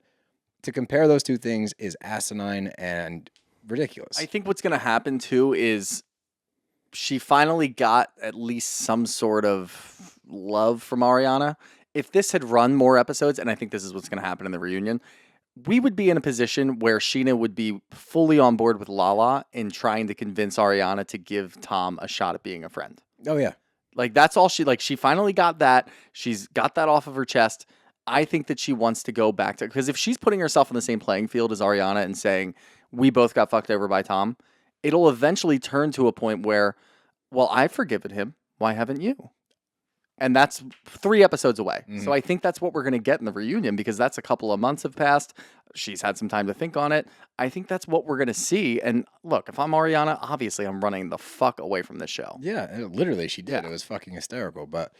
B: To compare those two things is asinine and ridiculous.
E: I think what's going to happen too is she finally got at least some sort of love from Ariana. If this had run more episodes, and I think this is what's going to happen in the reunion, we would be in a position where Scheana would be fully on board with Lala in trying to convince Ariana to give Tom a shot at being a friend.
B: Oh, yeah.
E: Like, that's all she finally got that. She's got that off of her chest. I think that she wants to go back to, because if she's putting herself on the same playing field as Ariana and saying, we both got fucked over by Tom, it'll eventually turn to a point where, well, I've forgiven him. Why haven't you? And that's 3 episodes away.
B: Mm-hmm.
E: So I think that's what we're going to get in the reunion, because that's a couple of months have passed. She's had some time to think on it. I think that's what we're going to see. And look, if I'm Ariana, obviously I'm running the fuck away from this show.
B: Yeah, literally she did. It was fucking hysterical. But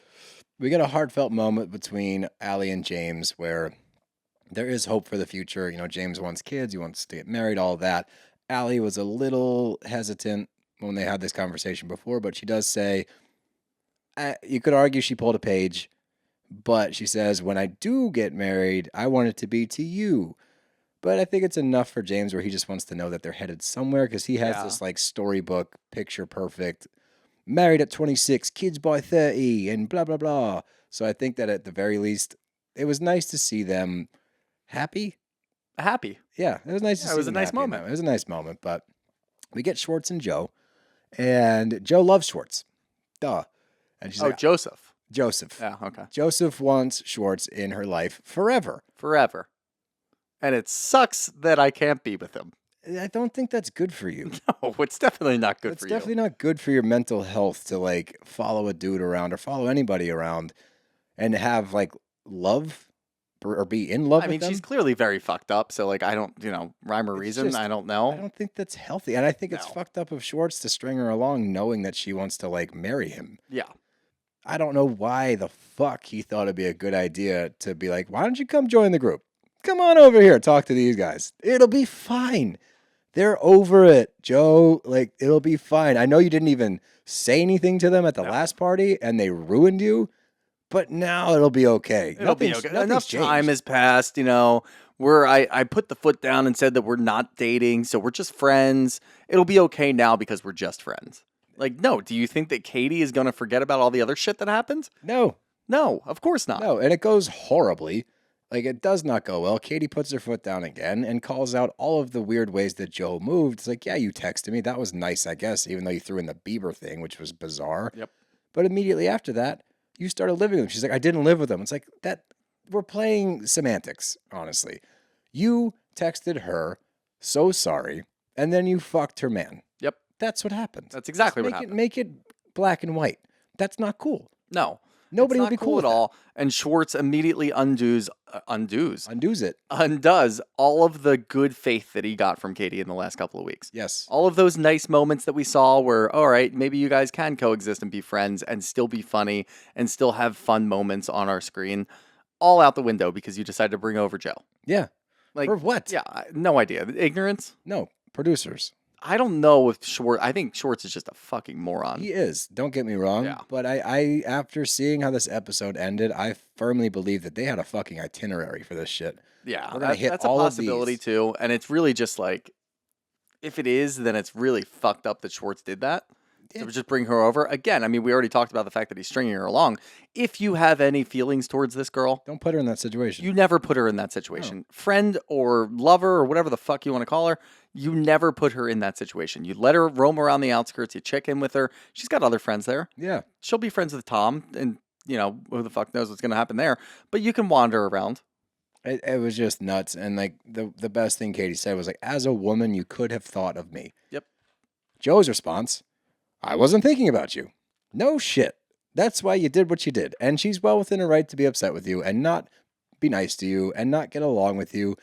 B: we get a heartfelt moment between Allie and James where there is hope for the future. You know, James wants kids. He wants to get married, all that. Allie was a little hesitant when they had this conversation before, but she does say, you could argue she pulled a page, but she says, when I do get married, I want it to be to you. But I think it's enough for James where he just wants to know that they're headed somewhere, because he has this like storybook, picture perfect, married at 26, kids by 30, and blah, blah, blah. So I think that at the very least, it was nice to see them happy.
E: Happy.
B: Yeah, it was nice to see
E: it was a
B: them
E: nice
B: happy.
E: moment.
B: It was a nice moment, but we get Schwartz and Joe, and Joe loves Schwartz. Duh. And she's like,
E: Joseph.
B: Joseph.
E: Yeah, okay.
B: Joseph wants Schwartz in her life forever.
E: Forever. And it sucks that I can't be with him.
B: I don't think that's good for you.
E: No, it's definitely not good for you.
B: It's definitely not good for your mental health to like follow a dude around or follow anybody around and have like love or be in love
E: I
B: with
E: mean,
B: them.
E: she's clearly very fucked up. So, like, I don't, rhyme or reason.
B: just-
E: I don't know.
B: I don't think that's healthy. And I think it's
E: No.
B: fucked up of Schwartz to string her along knowing that she wants to like marry him.
E: Yeah.
B: I don't know why the fuck he thought it'd be a good idea to be like, why don't you come join the group? Come on over here, talk to these guys. It'll be fine. They're over it, Joe. Like, it'll be fine. I know you didn't even say anything to them at the last party and they ruined you, but now it'll be okay.
E: It'll be okay.
B: Nothing's
E: Enough
B: changed.
E: time has passed, I put the foot down and said that we're not dating, so we're just friends. It'll be okay now because we're just friends. Like, no, do you think that Katie is going to forget about all the other shit that happened?
B: No,
E: No, of course not.
B: no. And it goes horribly. Like, it does not go well. Katie puts her foot down again and calls out all of the weird ways that Joe moved. It's like, yeah, you texted me. That was nice, I guess, even though you threw in the Bieber thing, which was bizarre.
E: Yep.
B: But immediately after that, you started living with him. She's like, I didn't live with him. It's like, that we're playing semantics, honestly. You texted her, so sorry, and then you fucked her man.
E: Yep.
B: That's what happened.
E: That's exactly
B: Just
E: what happened.
B: Make it black and white. That's not cool.
E: No.
B: Nobody
E: it's
B: would
E: not
B: be cool
E: at
B: with
E: all. And Schwartz immediately undoes
B: it.
E: undoes all of the good faith that he got from Katie in the last couple of weeks.
B: Yes.
E: All of those nice moments that we saw where, all right, maybe you guys can coexist and be friends and still be funny and still have fun moments on our screen, all out the window because you decided to bring over Joe.
B: Yeah.
E: Like,
B: For what?
E: Yeah, no idea. Ignorance?
B: No. Producers.
E: I don't know if Schwartz. I think Schwartz is just a fucking moron.
B: He is. Don't get me wrong.
E: Yeah.
B: But I after seeing how this episode ended, I firmly believe that they had a fucking itinerary for this shit.
E: Yeah,
B: We're gonna hit
E: that's
B: all
E: a
B: of these.
E: possibility too. And it's really just like, if it is, then it's really fucked up that Schwartz did that.
B: Yeah.
E: To just bring her over again. I mean, we already talked about the fact that he's stringing her along. If you have any feelings towards this girl,
B: Don't put her in that situation.
E: you never put her in that situation. Friend or lover or whatever the fuck you want to call her, you never put her in that situation. You let her roam around the outskirts. You check in with her. She's got other friends there.
B: Yeah.
E: She'll be friends with Tom, and you know who the fuck knows what's going to happen there. But you can wander around.
B: It was just nuts. And like the best thing Katie said was like, as a woman, you could have thought of me.
E: Yep.
B: Joe's response, I wasn't thinking about you. No shit. That's why you did what you did. And she's well within her right to be upset with you and not be nice to you and not get along with you.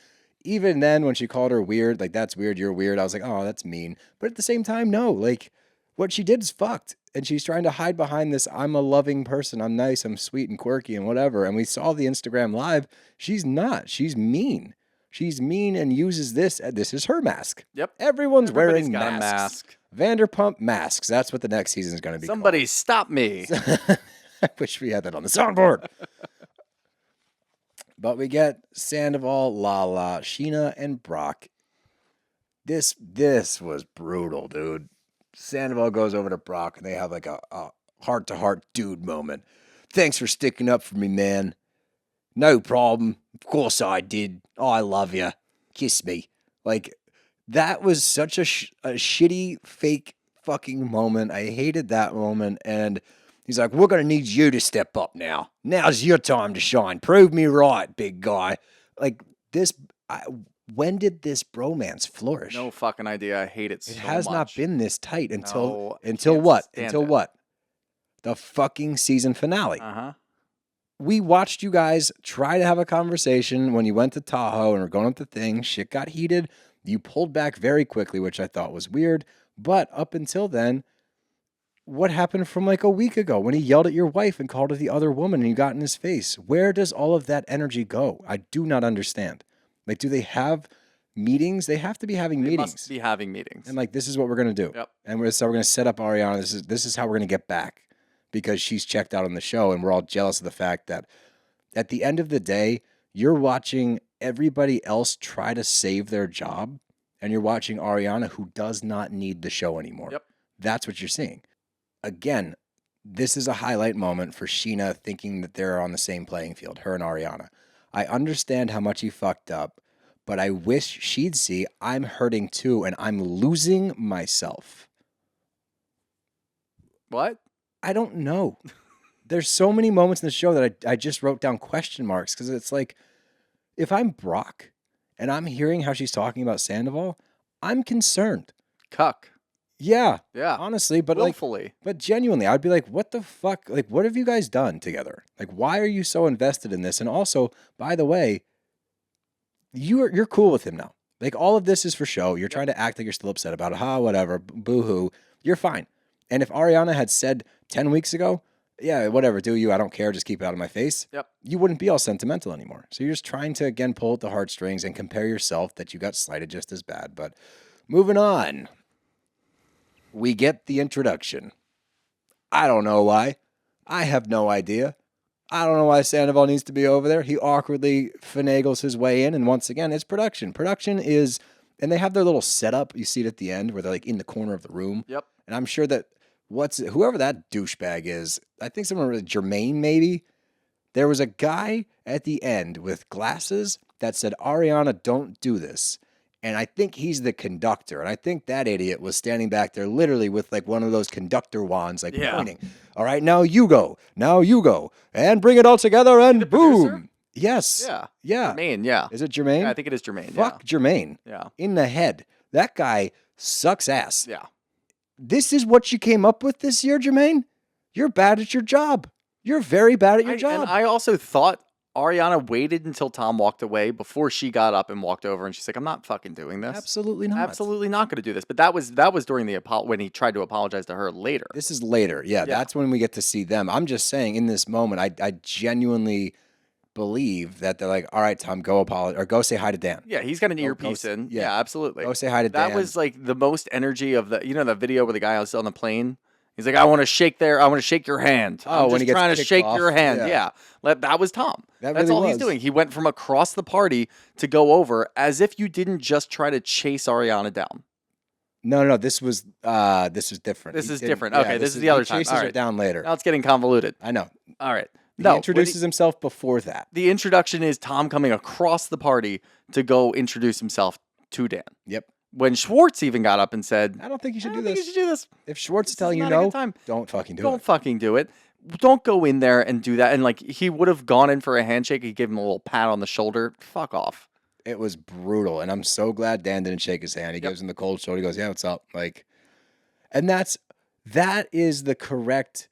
B: Even then, when she called her weird, like, that's weird, you're weird, I was like, oh, that's mean. But at the same time, no. Like, what she did is fucked. And she's trying to hide behind this, I'm a loving person, I'm nice, I'm sweet and quirky and whatever. And we saw the Instagram live. She's not. She's mean. She's mean and uses this. This is her mask.
E: Yep.
B: Everyone's
E: Everybody's
B: wearing
E: got a
B: masks.
E: mask.
B: Vanderpump masks. That's what the next season is going to be
E: Somebody stop me.
B: called. I wish we had that on the soundboard. But we get Sandoval, Lala, Scheana, and Brock. This was brutal, dude. Sandoval goes over to Brock, and they have like a heart-to-heart dude moment. Thanks for sticking up for me, man. No problem. Of course I did. Oh, I love you. Kiss me. Like, that was such a shitty, fake fucking moment. I hated that moment. And he's like, we're going to need you to step up now. Now's your time to shine. Prove me right, big guy. Like, this, when did this bromance flourish?
E: No fucking idea. I hate it so
B: It has
E: much.
B: not been this tight
E: No, I
B: until
E: can't
B: what?
E: stand
B: Until
E: it.
B: what? The fucking season finale.
E: Uh-huh.
B: We watched you guys try to have a conversation when you went to Tahoe and were going up the thing. Shit got heated. You pulled back very quickly, which I thought was weird. But up until then, what happened from like a week ago when he yelled at your wife and called her the other woman and you got in his face? Where does all of that energy go? I do not understand. Like, do they have meetings? They have to be having
E: They
B: meetings.
E: must be having meetings.
B: And like, this is what we're going to do.
E: Yep.
B: And we're going to set up Ariana. This is how we're going to get back because she's checked out on the show. And we're all jealous of the fact that at the end of the day, you're watching everybody else try to save their job. And you're watching Ariana, who does not need the show anymore.
E: Yep.
B: That's what you're seeing. Again, this is a highlight moment for Scheana thinking that they're on the same playing field, her and Ariana. I understand how much he fucked up, but I wish she'd see I'm hurting too and I'm losing myself.
E: What?
B: I don't know. There's so many moments in the show that I just wrote down question marks because it's like, if I'm Brock and I'm hearing how she's talking about Sandoval, I'm concerned.
E: Cuck.
B: Yeah.
E: Yeah.
B: Honestly, but
E: Willfully.
B: but genuinely, I'd be like, what the fuck? Like, what have you guys done together? Like, why are you so invested in this? And also, by the way, you're cool with him now. Like, all of this is for show. You're trying to act like you're still upset about it. Whatever. Boo-hoo. You're fine. And if Ariana had said 10 weeks ago, yeah, whatever, do you? I don't care. Just keep it out of my face.
E: Yep.
B: You wouldn't be all sentimental anymore. So you're just trying to, again, pull at the heartstrings and compare yourself that you got slighted just as bad. But moving on. We get the introduction. I don't know why. I have no idea. I don't know why Sandoval needs to be over there. He awkwardly finagles his way in. And once again, it's production. Production is, and they have their little setup. You see it at the end where they're like in the corner of the room.
E: Yep.
B: And I'm sure that whoever that douchebag is, I think someone really, Jermaine maybe. There was a guy at the end with glasses that said, Ariana, don't do this. And I think he's the conductor. And I think that idiot was standing back there literally with like one of those conductor wands, like
E: Yeah.
B: pointing. All right, now you go. Now you go. And bring it all together and boom.
E: producer?
B: Yes.
E: Yeah.
B: Yeah.
E: Jermaine, yeah.
B: Is it Jermaine?
E: Yeah, I think it is Jermaine.
B: Fuck Jermaine.
E: Yeah.
B: In the head. That guy sucks ass.
E: Yeah.
B: This is what you came up with this year, Jermaine? You're bad at your job. You're very bad at your job.
E: And I also thought Ariana waited until Tom walked away before she got up and walked over, and she's like, "I'm not fucking doing this.
B: Absolutely not.
E: Absolutely not going to do this." But that was during the when he tried to apologize to her later.
B: This is later. Yeah, that's when we get to see them. I'm just saying, in this moment, I genuinely believe that they're like, all right, Tom, go apologize or go say hi to Dan.
E: Yeah, he's got an earpiece in.
B: yeah.
E: Yeah, absolutely.
B: Go say hi to Dan.
E: That was like the most energy of the the video where the guy was on the plane. He's like, I want to shake your hand.
B: Oh,
E: I'm
B: when
E: just
B: he gets
E: trying to
B: kicked
E: shake
B: off.
E: your hand.
B: Yeah.
E: Yeah. That was Tom.
B: That
E: That's
B: really
E: all he's
B: was.
E: doing. He went from across the party to go over as if you didn't just try to chase Ariana down.
B: No, this was different.
E: This
B: He
E: is
B: didn't-
E: different. Okay, this is the other time.
B: Chases
E: All
B: her
E: right.
B: down later.
E: Now it's getting convoluted.
B: I know.
E: All right.
B: He
E: No,
B: introduces himself before that.
E: the introduction is Tom coming across the party to go introduce himself to Dan.
B: Yep.
E: When Schwartz even got up and said,
B: I don't think you should
E: I
B: do
E: don't think
B: this.
E: you should do this.
B: If Schwartz is
E: This
B: telling
E: is
B: you
E: not a
B: no,
E: good time.
B: don't fucking do
E: Don't
B: it.
E: fucking do it. Don't go in there and do that. And like he would have gone in for a handshake. He gave him a little pat on the shoulder. Fuck off.
B: It was brutal, and I'm so glad Dan didn't shake his hand. He gives him the cold shoulder. He goes, "Yeah, what's up?" Like, and that is the correct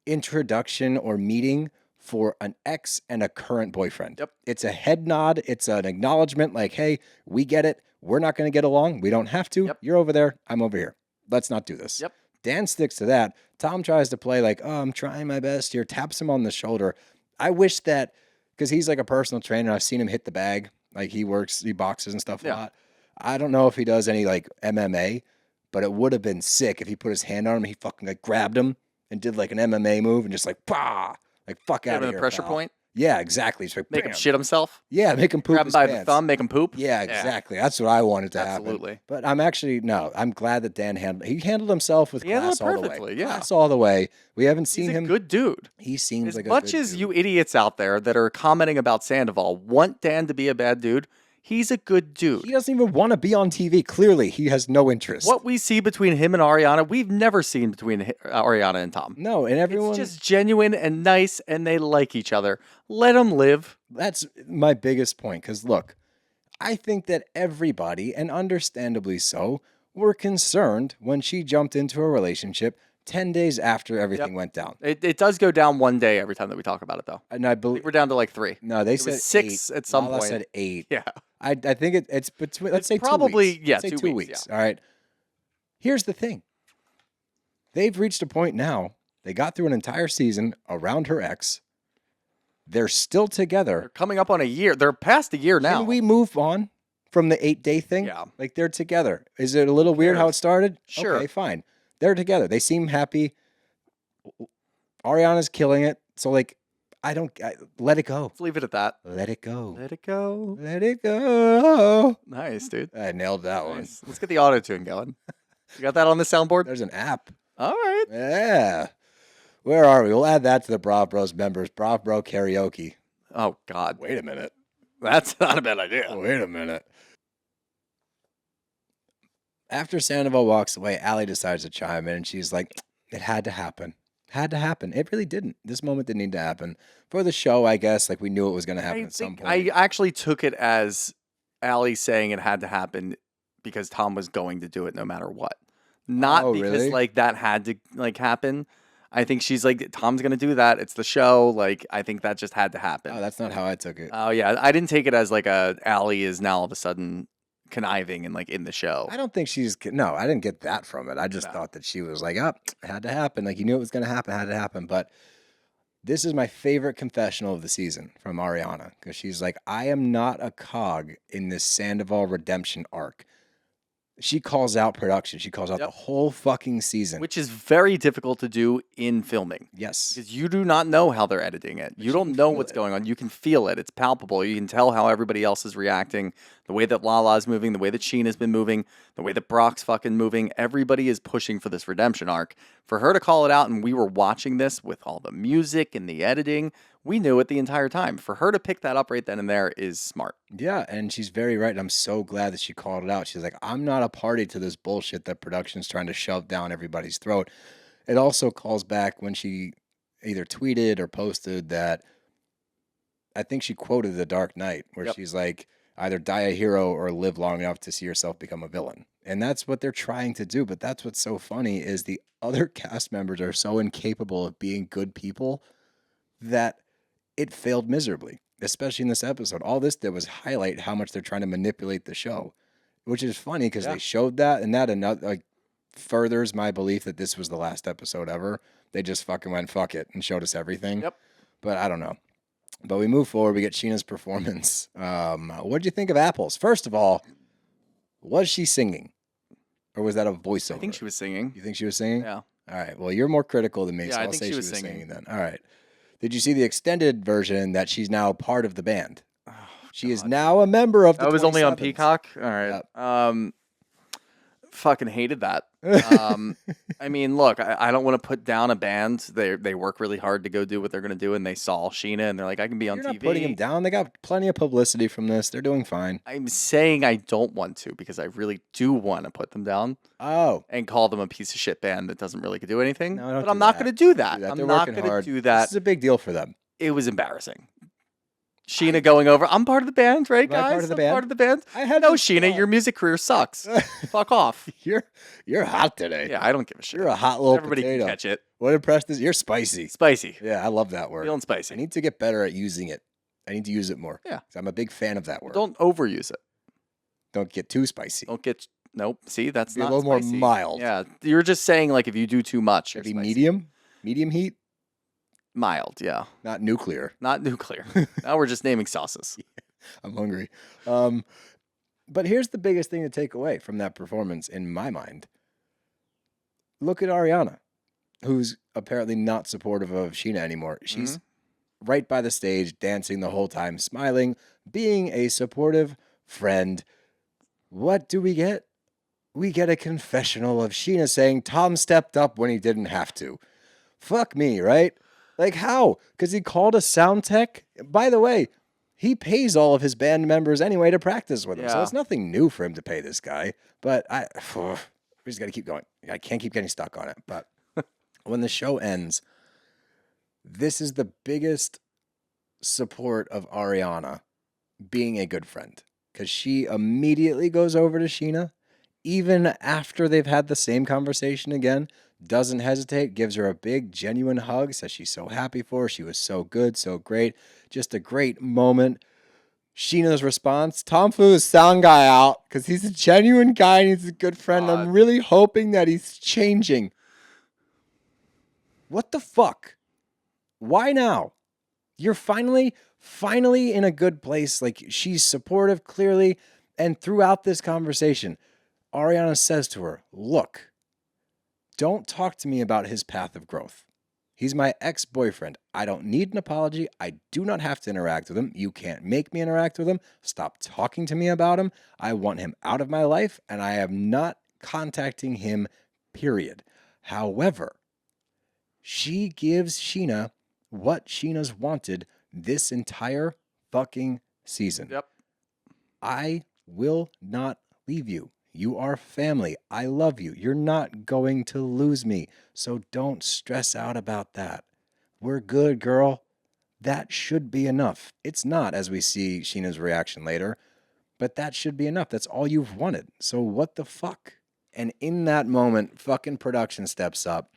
B: introduction or meeting for an ex and a current boyfriend.
E: Yep.
B: It's a head nod. It's an acknowledgement like, hey, we get it. We're not going to get along. We don't have to.
E: Yep.
B: You're over there. I'm over here. Let's not do this.
E: Yep.
B: Dan sticks to that. Tom tries to play like, oh, I'm trying my best here, taps him on the shoulder. I wish that, because he's like a personal trainer, I've seen him hit the bag. Like he boxes and stuff a lot. I don't know if he does any like MMA, but it would have been sick if he put his hand on him and he fucking like grabbed him and did like an MMA move and just like, bah! Like, fuck out of
E: Give him
B: here,
E: the pressure
B: pal.
E: point.
B: Yeah, exactly. It's like,
E: Make him
B: bam.
E: shit himself.
B: Yeah, make him poop
E: Grab him
B: his
E: by the
B: pants.
E: thumb. Make him poop.
B: Yeah, exactly. That's what I wanted to happen.
E: Absolutely.
B: But I'm actually, no, I'm glad that Dan handled himself with
E: He handled
B: class
E: it
B: all the way.
E: perfectly, yeah.
B: Class all the way. We haven't
E: He's
B: seen
E: a
B: him.
E: good dude.
B: He seems
E: As
B: like
E: much
B: a good
E: as
B: dude.
E: you idiots out there that are commenting about Sandoval want Dan to be a bad dude, he's a good dude.
B: He doesn't even want to be on TV. Clearly, he has no interest.
E: What we see between him and Ariana, we've never seen between Ariana and Tom.
B: No, and everyone.
E: It's just genuine and nice, and they like each other. Let them live.
B: That's my biggest point. Because look, I think that everybody, and understandably so, were concerned when she jumped into a relationship 10 days after everything went down.
E: It does go down one day every time that we talk about it, though.
B: And I
E: I
B: believe
E: think we're down to like 3.
B: no, they
E: It
B: said
E: was 6
B: 8.
E: at some
B: Lala
E: point.
B: said 8.
E: Yeah.
B: I think it's between. Let's say
E: probably,
B: 2 weeks.
E: yeah,
B: Let's say
E: 2
B: 2
E: weeks,
B: weeks. All right. Here's the thing. They've reached a point now. They got through an entire season around her ex. They're still together.
E: They're coming up on a year. They're past a year now.
B: Can we move on from the 8-day thing?
E: Yeah.
B: Like they're together. Is it a little weird how it started?
E: Sure.
B: Okay, fine. They're together. They seem happy. Ariana's killing it. So like, let it go.
E: Let's leave it at that.
B: Let it go.
E: Let it go.
B: Let it go.
E: Nice, dude.
B: I nailed that one.
E: Nice. Let's get the auto tune going. You got that on the soundboard?
B: There's an app.
E: All right.
B: Yeah. Where are we? We'll add that to the BravBros members. BravBro karaoke.
E: Oh, God.
B: Wait a minute.
E: That's not a bad idea.
B: Wait a minute. After Sandoval walks away, Allie decides to chime in, and she's like, it had to happen. Had to happen. It really didn't. This moment didn't need to happen. For the show, I guess, like we knew it was going to happen at some point.
E: I actually took it as Allie saying it had to happen because Tom was going to do it no matter what. Not
B: Oh,
E: because
B: really?
E: like that had to like happen. I think she's like, Tom's going to do that. It's the show. Like, I think that just had to happen.
B: Oh, that's not how I took it.
E: Oh, yeah. I didn't take it as like Allie is now all of a sudden conniving and like in the show.
B: I don't think no, I didn't get that from it. I just thought that she was like, it had to happen. Like you knew it was going to happen, had to happen. But this is my favorite confessional of the season from Ariana because she's like, I am not a cog in this Sandoval redemption arc. She calls out production. She calls out the whole fucking season.
E: Which is very difficult to do in filming.
B: Yes.
E: Because you do not know how they're editing it. You don't know what's going on. You can feel it. It's palpable. You can tell how everybody else is reacting. The way that Lala's moving, the way that Scheana's been moving, the way that Brock's fucking moving. Everybody is pushing for this redemption arc. For her to call it out, and we were watching this with all the music and the editing, we knew it the entire time. For her to pick that up right then and there is smart.
B: Yeah, and she's very right. And I'm so glad that she called it out. She's like, I'm not a party to this bullshit that production's trying to shove down everybody's throat. It also calls back when she either tweeted or posted that I think she quoted The Dark Knight, where
E: Yep.
B: she's like, either die a hero or live long enough to see yourself become a villain. And that's what they're trying to do. But that's what's so funny is the other cast members are so incapable of being good people that it failed miserably, especially in this episode. All this did was highlight how much they're trying to manipulate the show, which is funny because they showed that, and that another like furthers my belief that this was the last episode ever. They just fucking went fuck it and showed us everything.
E: Yep.
B: But I don't know. But we move forward. We get Scheana's performance. What did you think of Apples? First of all, was she singing, or was that a voiceover?
E: I think she was singing.
B: You think she was singing?
E: Yeah.
B: All right. Well, you're more critical than me,
E: Yeah,
B: so
E: I
B: I'll
E: think
B: say
E: she
B: she
E: was
B: was
E: singing.
B: singing then. All right. Did you see the extended version that she's now part of the band? She is now a member of the
E: That was only on
B: 27s.
E: Peacock? All right.
B: Yep.
E: Fucking hated that. I mean, look, I don't want to put down a band. They work really hard to go do what they're going to do, and they saw Scheana, and they're like, I can be on
B: You're
E: TV.
B: not putting them down. They got plenty of publicity from this. They're doing fine.
E: I'm saying I don't want to because I really do want to put them down
B: Oh.
E: and call them a piece of shit band that doesn't really do anything.
B: No, don't
E: but
B: do
E: I'm not
B: that.
E: going to do that.
B: They're
E: I'm not
B: working
E: going to
B: hard.
E: do that.
B: This is a big deal for them.
E: It was embarrassing. Sheena going over. I'm part of the band, right,
B: Am I
E: guys?
B: part of the
E: I'm
B: band?
E: part of the band.
B: I had
E: No,
B: to
E: Sheena,
B: thought.
E: your music career sucks. Fuck off.
B: You're hot today.
E: Yeah, I don't give a shit.
B: You're a hot little
E: Everybody
B: potato.
E: can catch it.
B: What impressed is you're spicy.
E: Spicy.
B: Yeah, I love that word.
E: Feeling
B: I
E: spicy.
B: need to get better at using it. I need to use it more.
E: Yeah.
B: 'Cause I'm a big fan of that word.
E: Don't overuse it.
B: Don't get too spicy.
E: Don't get. Nope. See, that's
B: Be a
E: not
B: little more
E: spicy.
B: mild.
E: Yeah, you're just saying like if you do too much, you're
B: Maybe
E: spicy.
B: medium? Medium heat?
E: Mild. Yeah,
B: Not nuclear.
E: not nuclear. Now we're just naming sauces.
B: I'm hungry. But here's the biggest thing to take away from that performance in my mind. Look at Ariana, who's apparently not supportive of Scheana anymore. She's right by the stage, dancing the whole time, smiling, being a supportive friend. What do we get? We get a confessional of Scheana saying Tom stepped up when he didn't have to. Fuck me, right? Like how? Because he called a sound tech? By the way, he pays all of his band members anyway to practice with him. So
E: Yeah.
B: it's nothing new for him to pay this guy. But we just got to keep going. I can't keep getting stuck on it. But when the show ends, this is the biggest support of Ariana being a good friend. Because she immediately goes over to Scheana, even after they've had the same conversation again, doesn't hesitate, gives her a big, genuine hug, says she's so happy for her. She was so good, so great. Just a great moment. Sheena's response, Tom flew his sound guy out because he's a genuine guy and he's a good friend. I'm really hoping that he's changing. What the fuck? Why now? You're finally in a good place. Like, she's supportive, clearly. And throughout this conversation, Ariana says to her, look, don't talk to me about his path of growth. He's my ex-boyfriend. I don't need an apology. I do not have to interact with him. You can't make me interact with him. Stop talking to me about him. I want him out of my life, and I am not contacting him, period. However, she gives Scheana what Sheena's wanted this entire fucking season.
E: Yep.
B: I will not leave you. You are family. I love you. You're not going to lose me. So don't stress out about that. We're good, girl. That should be enough. It's not, as we see Sheena's reaction later, but that should be enough. That's all you've wanted. So what the fuck? And in that moment, fucking production steps up.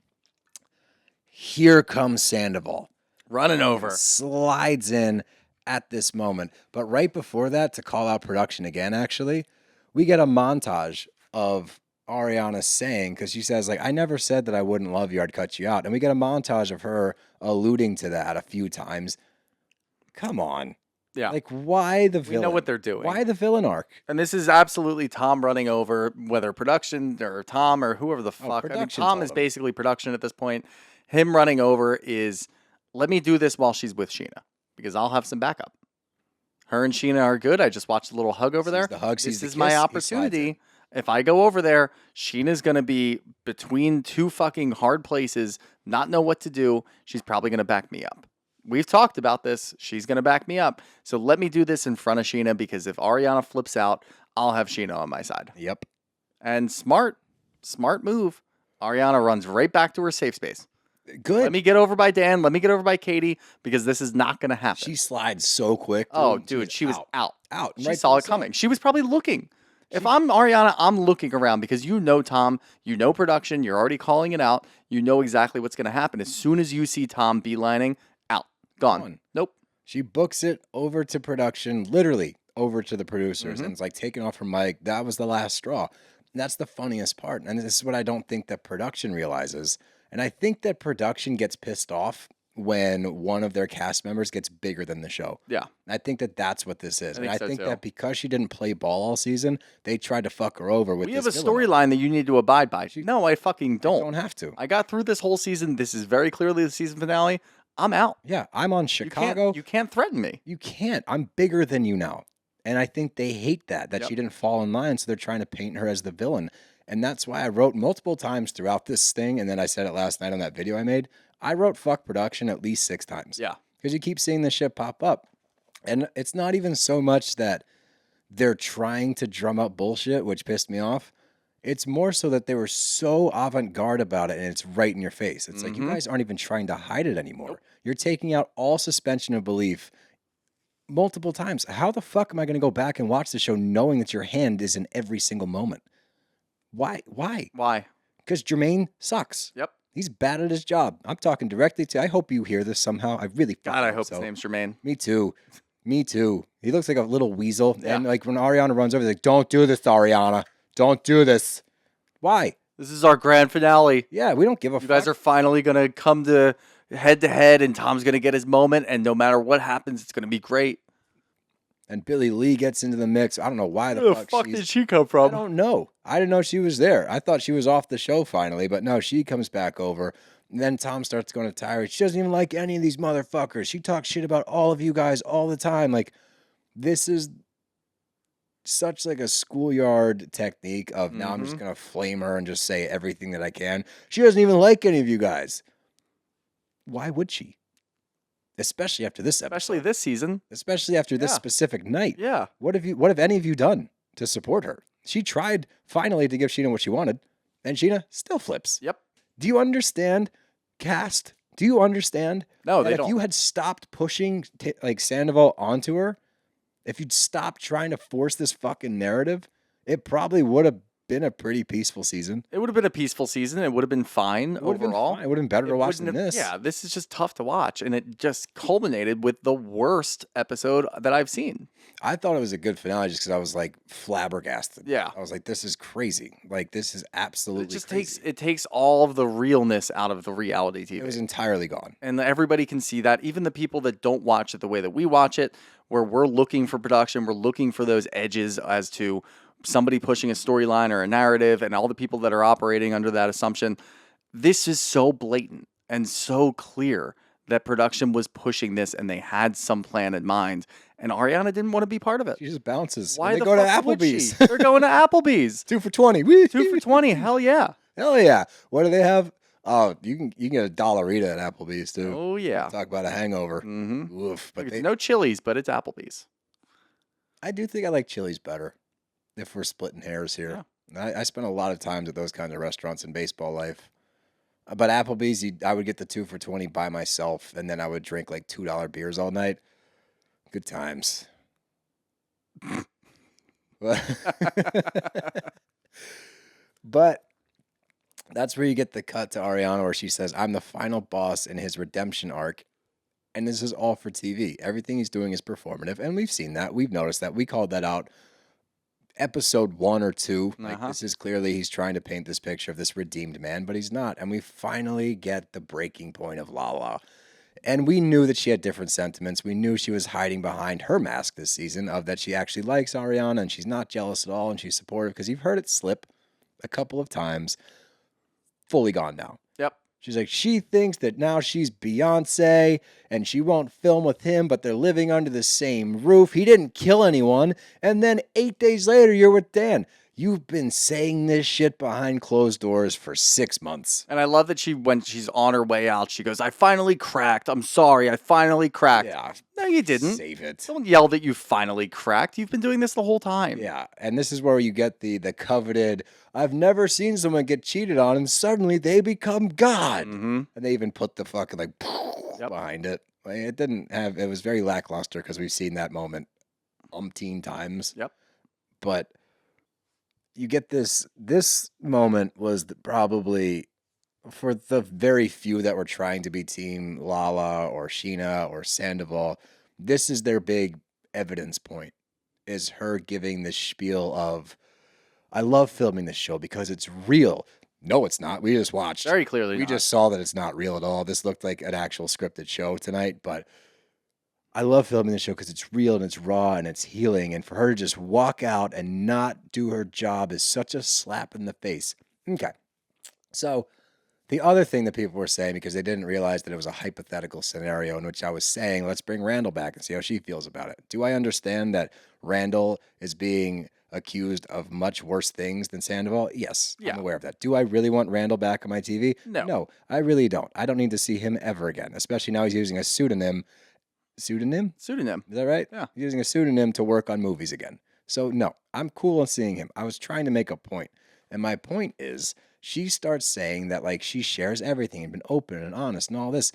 B: Here comes Sandoval.
E: Running over.
B: Slides in at this moment. But right before that, to call out production again, actually, we get a montage of Ariana saying, because she says, like, I never said that I wouldn't love you, I'd cut you out. And we get a montage of her alluding to that a few times. Come on.
E: Yeah.
B: Like, why the villain?
E: We know what they're doing.
B: Why the villain arc?
E: And this is absolutely Tom running over, whether production or Tom or whoever the fuck. I mean,
B: production
E: Tom
B: told
E: is
B: him.
E: basically production at this point. Him running over is, let me do this while she's with Scheana, because I'll have some backup. Her and Scheana are good. I just watched a little hug over there.
B: Sees the hug, sees
E: This
B: the
E: is my
B: kiss, he slides
E: opportunity. If I go over there, Sheena's going to be between two fucking hard places, not know what to do. She's probably going to back me up. We've talked about this. She's going to back me up. So let me do this in front of Scheana, because if Ariana flips out, I'll have Scheana on my side.
B: Yep.
E: And smart move. Ariana runs right back to her safe space.
B: Good.
E: Let me get over by Dan. Let me get over by Katie because this is not going to happen.
B: She slides so quick.
E: Oh, dude, she was out.
B: Out.
E: She
B: Right
E: saw
B: to
E: it
B: the
E: coming.
B: side.
E: She was probably looking. If I'm Ariana, I'm looking around because you know Tom, you know production, you're already calling it out. You know exactly what's going to happen. As soon as you see Tom beelining, out. Gone. Nope.
B: She books it over to production, literally over to the producers, and it's like taking off her mic. That was the last straw. And that's the funniest part. And this is what I don't think that production realizes. And I think that production gets pissed off when one of their cast members gets bigger than the show.
E: Yeah.
B: I think that that's what this is.
E: I think so, too.
B: that because she didn't play ball all season, they tried to fuck her over with
E: We
B: this
E: have a
B: villain.
E: storyline that you need to abide by. No, I fucking
B: You
E: don't.
B: don't have to.
E: I got through this whole season. This is very clearly the season finale. I'm out.
B: Yeah, I'm on Chicago.
E: You can't threaten me.
B: You can't. I'm bigger than you now. And I think they hate that she didn't fall in line. So they're trying to paint her as the villain. And that's why I wrote multiple times throughout this thing. And then I said it last night on that video I made. I wrote fuck production at least 6 times.
E: Yeah.
B: Because you keep seeing this shit pop up. And it's not even so much that they're trying to drum up bullshit, which pissed me off. It's more so that they were so avant-garde about it and it's right in your face. It's like, you guys aren't even trying to hide it anymore. Nope. You're taking out all suspension of belief multiple times. How the fuck am I going to go back and watch the show knowing that your hand is in every single moment? Why?
E: Why?
B: Because Jermaine sucks.
E: Yep.
B: He's bad at his job. I'm talking directly to. I hope you hear this somehow. I really.
E: God, I hope his name's Jermaine.
B: Me too. Me too. He looks like a little weasel.
E: Yeah.
B: And like when Ariana runs over, he's like, "Don't do this, Ariana. Don't do this." Why?
E: This is our grand finale.
B: Yeah, we don't give a
E: You
B: fuck.
E: guys are finally gonna come to head, and Tom's gonna get his moment. And no matter what happens, it's gonna be great.
B: And Billy Lee gets into the mix. I don't know why
E: Where the fuck did she come from?
B: I don't know. I didn't know she was there. I thought she was off the show finally, but no, she comes back over. And then Tom starts going to Tyra. She doesn't even like any of these motherfuckers. She talks shit about all of you guys all the time. Like, this is such like a schoolyard technique of now I'm just going to flame her and just say everything that I can. She doesn't even like any of you guys. Why would she? Especially after this episode.
E: Especially this season.
B: Especially after this specific night.
E: Yeah.
B: What have any of you done to support her? She tried finally to give Scheana what she wanted, and Scheana still flips.
E: Yep.
B: Do you understand, cast? Do you understand?
E: No,
B: that
E: they
B: if
E: don't.
B: you had stopped pushing like Sandoval onto her, if you'd stopped trying to force this fucking narrative, it probably would have been a pretty peaceful season.
E: It would have been a peaceful season. It would have been fine overall.
B: It would have been better to watch than this.
E: Yeah, this is just tough to watch. And it just culminated with the worst episode that I've seen.
B: I thought it was a good finale just because I was like flabbergasted.
E: Yeah.
B: I was like, this is crazy. Like, this is absolutely
E: It just
B: crazy.
E: takes all of the realness out of the reality TV.
B: It was entirely gone.
E: And everybody can see that. Even the people that don't watch it the way that we watch it, where we're looking for production, we're looking for those edges as to somebody pushing a storyline or a narrative, and all the people that are operating under that assumption. This is so blatant and so clear that production was pushing this and they had some plan in mind. And Ariana didn't want to be part of it.
B: She just bounces.
E: Why
B: And
E: the
B: they go to
E: fuck would she?
B: Applebee's.
E: They're going to Applebee's.
B: 2 for $20. Woo!
E: 2 for $20. Hell yeah.
B: Hell yeah. What do they have? Oh, you can get a Dollarita at Applebee's too.
E: Oh yeah.
B: Talk about a hangover.
E: Mm-hmm.
B: Oof. But
E: It's no Chili's, but it's Applebee's.
B: I do think I like Chili's better if we're splitting hairs here. I spent a lot of times at those kinds of restaurants in baseball life. But Applebee's, I would get the 2 for $20 by myself, and then I would drink like $2 beers all night. Good times. But that's where you get the cut to Ariana where she says, I'm the final boss in his redemption arc. And this is all for TV. Everything he's doing is performative. And we've seen that. We've noticed that. We called that out episode 1 or 2. Like, this is clearly he's trying to paint this picture of this redeemed man, but he's not. And we finally get the breaking point of Lala. And we knew that she had different sentiments. We knew she was hiding behind her mask this season of that she actually likes Ariana and she's not jealous at all and she's supportive because you've heard it slip a couple of times. Fully gone now.
E: Yep.
B: She's like, she thinks that now she's Beyonce and she won't film with him, but they're living under the same roof. He didn't kill anyone. And then 8 days later, you're with Dan. You've been saying this shit behind closed doors for 6 months.
E: And I love that when she's on her way out, she goes, I finally cracked. I'm sorry. I finally cracked.
B: Yeah.
E: No, you didn't.
B: Save it.
E: Don't yell that you finally cracked. You've been doing this the whole time.
B: Yeah, and this is where you get the coveted, I've never seen someone get cheated on and suddenly they become God.
E: Mm-hmm.
B: And they even put the fucking like behind it. Like, it was very lackluster because we've seen that moment umpteen times.
E: Yep.
B: But you get this moment was probably for the very few that were trying to be Team Lala or Scheana or Sandoval, this is their big evidence point, is her giving the spiel of, I love filming this show because it's real. No, it's not. We just watched.
E: Very clearly
B: We
E: not.
B: just saw that it's not real at all. This looked like an actual scripted show tonight, but I love filming the show because it's real and it's raw and it's healing. And for her to just walk out and not do her job is such a slap in the face. Okay. So the other thing that people were saying, because they didn't realize that it was a hypothetical scenario in which I was saying, let's bring Randall back and see how she feels about it. Do I understand that Randall is being accused of much worse things than Sandoval? Yes,
E: Yeah.
B: I'm aware of that. Do I really want Randall back on my TV?
E: No.
B: No, I really don't. I don't need to see him ever again, especially now he's using a pseudonym. Pseudonym?
E: Pseudonym.
B: Is that right?
E: Yeah.
B: He's using a pseudonym to work on movies again. So, no, I'm cool on seeing him. I was trying to make a point. And my point is, she starts saying that, like, she shares everything and been open and honest and all this.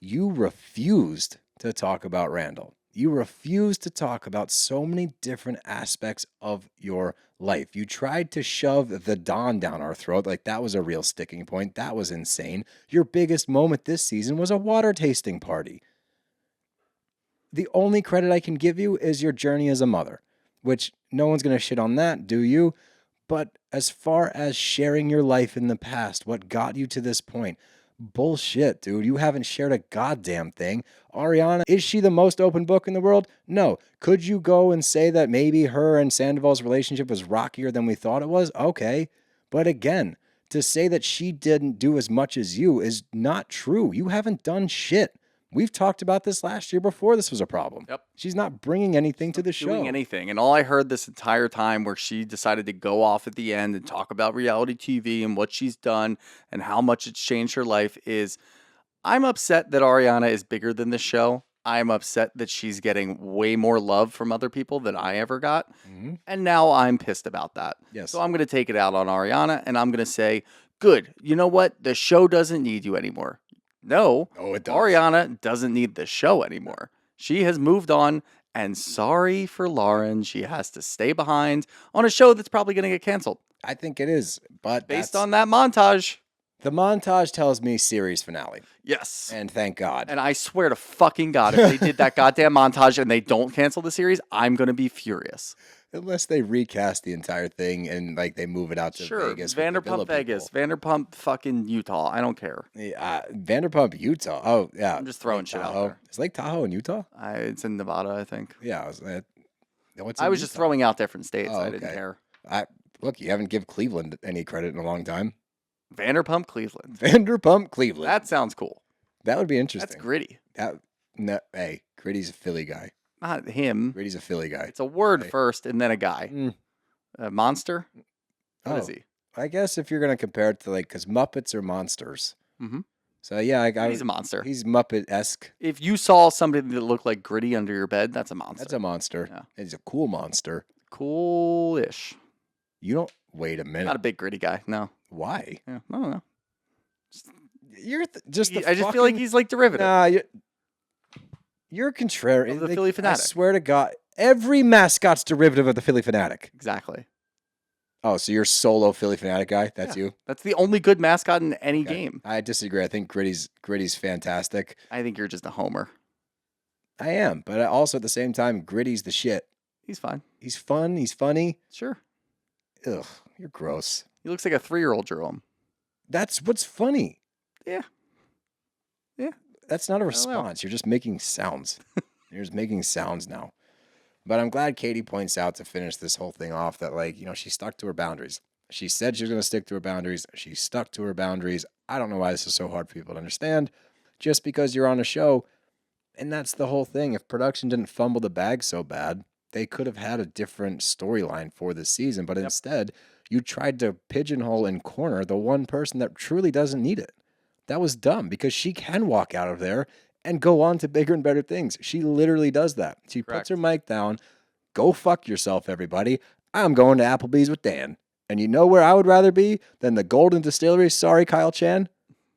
B: You refused to talk about Randall. You refused to talk about so many different aspects of your life. You tried to shove the Don down our throat like that was a real sticking point. That was insane. Your biggest moment this season was a water tasting party. The only credit I can give you is your journey as a mother, which no one's going to shit on that, do you? But as far as sharing your life in the past, what got you to this point, bullshit, dude. You haven't shared a goddamn thing. Ariana, is she the most open book in the world? No. Could you go and say that maybe her and Sandoval's relationship was rockier than we thought it was? Okay. But again, to say that she didn't do as much as you is not true. You haven't done shit. We've talked about this last year before this was a problem.
E: Yep.
B: She's not bringing anything to the show.
E: Doing anything. And all I heard this entire time where she decided to go off at the end and talk about reality TV and what she's done and how much it's changed her life is, I'm upset that Ariana is bigger than the show. I'm upset that she's getting way more love from other people than I ever got.
B: Mm-hmm.
E: And now I'm pissed about that.
B: Yes.
E: So I'm going to take it out on Ariana and I'm going to say, good. You know what? The show doesn't need you anymore. No,
B: it does.
E: Ariana doesn't need the show anymore. She has moved on, and sorry for Lauren, she has to stay behind on a show that's probably going to get canceled.
B: I think it is, but
E: Based on that montage.
B: the montage tells me series finale,
E: Yes.
B: and thank God.
E: And I swear to fucking God, if they did that goddamn montage and they don't cancel the series, I'm going to be furious.
B: Unless they recast the entire thing and like they move it out to
E: Sure,
B: Vegas. with the Villa
E: Vanderpump Vegas,
B: people.
E: Vanderpump fucking Utah. I don't care.
B: Vanderpump, Utah. Oh, yeah.
E: I'm just throwing
B: Lake
E: shit out
B: Tahoe.
E: there.
B: Is Lake Tahoe in Utah?
E: It's in Nevada, I think.
B: Yeah. What's
E: I
B: in
E: was just
B: Utah?
E: throwing out different states.
B: Oh,
E: I didn't
B: okay.
E: care.
B: Look, you haven't given Cleveland any credit in a long time.
E: Vanderpump Cleveland.
B: Vanderpump, Cleveland.
E: That sounds cool.
B: That would be interesting.
E: That's gritty.
B: Hey, Gritty's a Philly guy.
E: Not him.
B: Gritty's a Philly guy.
E: It's a word
B: Hey.
E: first and then a guy.
B: Mm.
E: A monster? What is
B: Oh,
E: he?
B: I guess if you're going to compare it to because Muppets are monsters.
E: Mm-hmm.
B: So yeah,
E: He's a monster.
B: He's Muppet-esque.
E: If you saw somebody that looked like Gritty under your bed, that's a monster.
B: That's a monster.
E: Yeah.
B: He's a cool monster.
E: Cool-ish.
B: You don't. Wait a minute.
E: Not a big Gritty guy. No.
B: Why?
E: Yeah. I don't know.
B: You're just.
E: I just feel like he's like derivative.
B: Nah, you're contrary.
E: Of the Philly Fanatic.
B: I swear to God, every mascot's derivative of the Philly Fanatic.
E: Exactly.
B: Oh, so you're solo Philly Fanatic guy? That's
E: Yeah.
B: you?
E: That's the only good mascot in any
B: Okay.
E: game.
B: I disagree. I think Gritty's fantastic.
E: I think you're just a homer.
B: I am, but also at the same time, Gritty's the shit.
E: He's fine.
B: He's fun. He's funny.
E: Sure.
B: Ugh, you're gross.
E: He looks like a 3-year-old drew him.
B: That's what's funny.
E: Yeah. Yeah.
B: That's not a
E: know.
B: response. You're just making sounds. You're just making sounds now. But I'm glad Katie points out to finish this whole thing off that, she stuck to her boundaries. She said she was going to stick to her boundaries. She stuck to her boundaries. I don't know why this is so hard for people to understand. Just because you're on a show, and that's the whole thing. If production didn't fumble the bag so bad, they could have had a different storyline for this season, but instead you tried to pigeonhole and corner the one person that truly doesn't need it. That was dumb because she can walk out of there and go on to bigger and better things. She literally does that. She puts her mic down. Go fuck yourself, everybody. I'm going to Applebee's with Dan. And you know where I would rather be than the Golden Distillery? Sorry, Kyle Chan.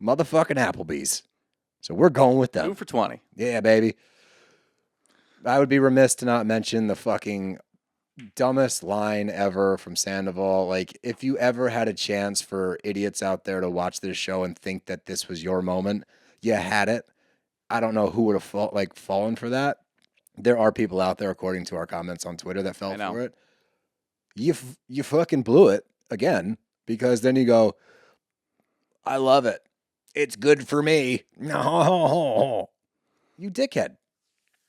B: Motherfucking Applebee's. So we're going with them.
E: 2 for 20.
B: Yeah, baby. I would be remiss to not mention the fucking dumbest line ever from Sandoval. Like, if you ever had a chance for idiots out there to watch this show and think that this was your moment, you had it. I don't know who would have fallen for that. There are people out there, according to our comments on Twitter, that fell for it. You fucking blew it again, because then you go, I love it. It's good for me. No, you dickhead.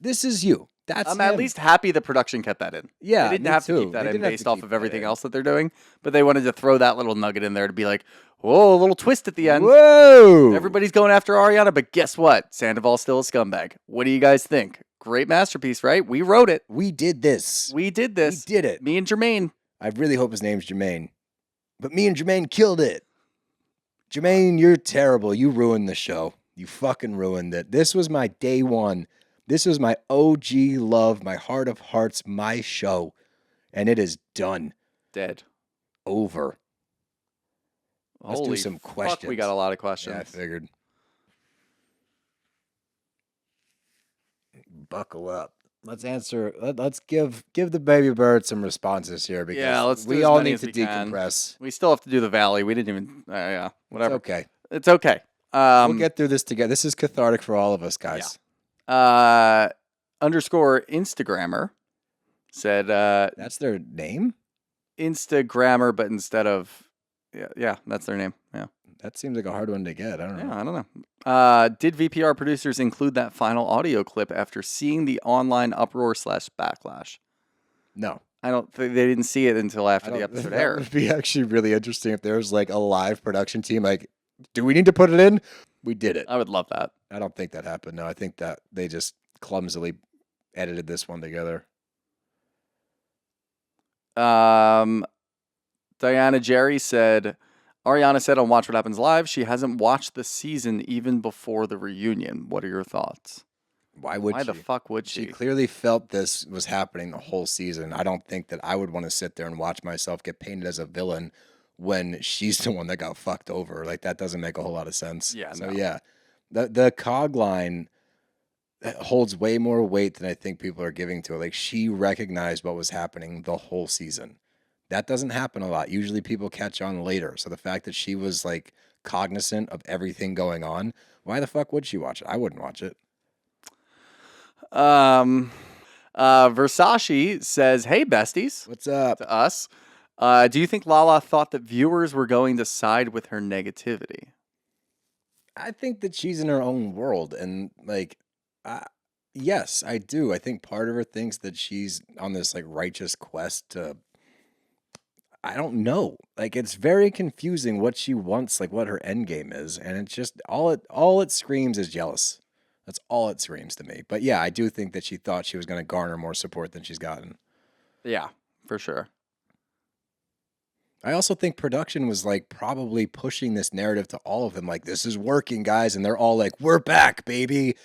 B: This is you. That's
E: I'm at least happy the production kept that in.
B: Yeah,
E: they didn't have to keep that in based off of everything else that they're doing, but they wanted to throw that little nugget in there to be like, whoa, a little twist at the end.
B: Whoa!
E: Everybody's going after Ariana, but guess what? Sandoval's still a scumbag. What do you guys think? Great masterpiece, right? We wrote it.
B: We did this.
E: We did this.
B: We did it.
E: Me and Jermaine.
B: I really hope his name's Jermaine. But me and Jermaine killed it. Jermaine, you're terrible. You ruined the show. You fucking ruined it. This was my day one. This was my OG love, my heart of hearts, my show. And it is done.
E: Dead.
B: Over. Let's
E: Holy
B: do some
E: fuck,
B: questions.
E: we got a lot of questions.
B: Yeah, I figured. Buckle up. Let's answer. Let's give the baby bird some responses here, because
E: let's do
B: we
E: as
B: all
E: many
B: need
E: as
B: to
E: we can.
B: decompress.
E: We still have to do the Valley. We didn't even, whatever.
B: It's okay.
E: It's okay.
B: We'll get through this together. This is cathartic for all of us, guys.
E: Underscore Instagrammer said,
B: That's their name?
E: Instagrammer, but instead of, yeah, that's their name. Yeah.
B: That seems like a hard one to get. I don't know.
E: Yeah, I don't know. Did VPR producers include that final audio clip after seeing the online uproar / backlash?
B: No.
E: I don't think they didn't see it until after the episode
B: That
E: aired.
B: would be actually really interesting if there was like a live production team. Like, do we need to put it in? We did it.
E: I would love that.
B: I don't think that happened. No, I think that they just clumsily edited this one together.
E: Diana Jerry said, Ariana said on Watch What Happens Live, she hasn't watched the season even before the reunion. What are your thoughts?
B: Why would
E: Why
B: she?
E: the fuck would
B: She
E: she?
B: clearly felt this was happening the whole season. I don't think that I would want to sit there and watch myself get painted as a villain when she's the one that got fucked over. Like, that doesn't make a whole lot of sense.
E: Yeah,
B: So
E: no.
B: yeah, the cog line holds way more weight than I think people are giving to it. Like, she recognized what was happening the whole season. That doesn't happen a lot. Usually people catch on later. So the fact that she was like cognizant of everything going on, why the fuck would she watch it? I wouldn't watch it.
E: Versace says, hey, besties.
B: What's up?
E: To us. Do you think Lala thought that viewers were going to side with her negativity?
B: I think that she's in her own world, and like, yes, I do. I think part of her thinks that she's on this like righteous quest to, I don't know. Like, it's very confusing what she wants, like what her end game is, and it's just all it screams is jealous. That's all it screams to me. But yeah, I do think that she thought she was going to garner more support than she's gotten.
E: Yeah, for sure.
B: I also think production was like probably pushing this narrative to all of them, like, this is working, guys, and they're all like, we're back, baby.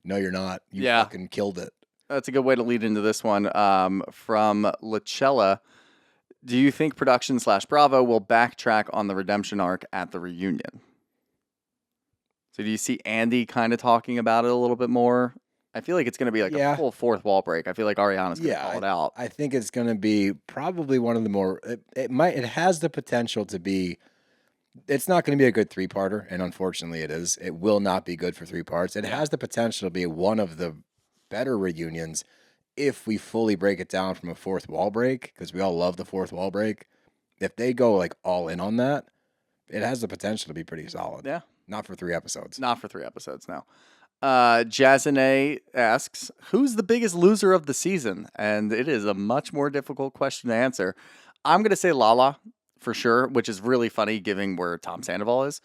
B: No, you're not. You fucking killed it.
E: That's a good way to lead into this one. From Lachella, do you think production / Bravo will backtrack on the redemption arc at the reunion? So do you see Andy kind of talking about it a little bit more? I feel like it's going to be like a full fourth wall break. I feel like Ariana's going to call it out.
B: I think it's going to be probably one of the more, it has the potential to be, it's not going to be a good 3-parter, and unfortunately it is. It will not be good for 3 parts. It has the potential to be one of the better reunions if we fully break it down from a fourth wall break, because we all love the fourth wall break. If they go like all in on that, it has the potential to be pretty solid.
E: Yeah.
B: Not for 3 episodes.
E: Not for 3 episodes, no. Jazine asks, who's the biggest loser of the season? And it is a much more difficult question to answer. I'm going to say Lala for sure, which is really funny given where Tom Sandoval is.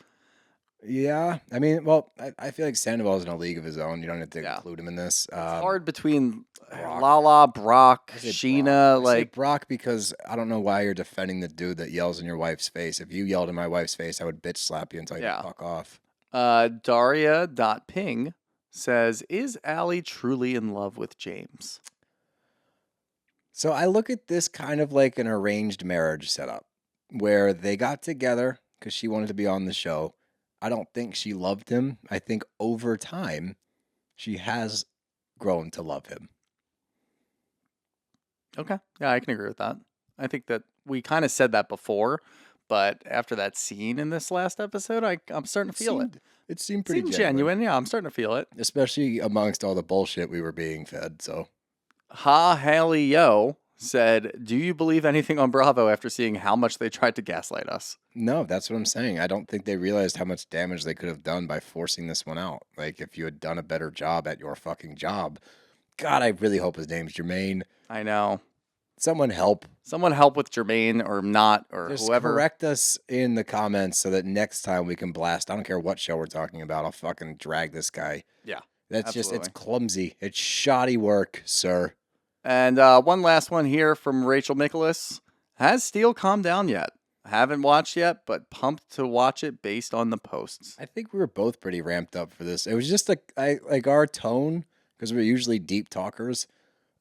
B: Yeah, I mean, well, I feel like Sandoval's in a league of his own. You don't have to
E: Yeah.
B: include him in this.
E: It's hard between
B: Brock.
E: Lala, Brock,
B: I say
E: Scheana.
B: Brock. I say
E: Like,
B: Brock because I don't know why you're defending the dude that yells in your wife's face. If you yelled in my wife's face, I would bitch slap you and tell you
E: Yeah.
B: to fuck off.
E: Daria.ping says, is Allie truly in love with James?
B: So I look at this kind of like an arranged marriage setup where they got together because she wanted to be on the show. I don't think she loved him. I think over time she has grown to love him.
E: Okay. Yeah, I can agree with that. I think that we kind of said that before, but after that scene in this last episode, I'm starting to feel it.
B: It seemed pretty
E: Seemed
B: genuine.
E: genuine. Yeah, I'm starting to feel it.
B: Especially amongst all the bullshit we were being fed. So
E: Ha Haley Yo said, do you believe anything on Bravo after seeing how much they tried to gaslight us?
B: no, that's what I'm saying. I don't think they realized how much damage they could have done by forcing this one out. Like if you had done a better job at your fucking job. God, I really hope his name's Jermaine.
E: I know.
B: Someone help.
E: Someone help with Jermaine or not or
B: Just
E: whoever.
B: correct us in the comments so that next time we can blast. I don't care what show we're talking about. I'll fucking drag this guy.
E: Yeah.
B: That's just, it's
E: absolutely.
B: clumsy. It's shoddy work, sir.
E: And one last one here from Rachel Nicholas. Has Steele calmed down yet? Haven't watched yet, but pumped to watch it based on the posts.
B: I think we were both pretty ramped up for this. It was just like our tone, because we're usually deep talkers.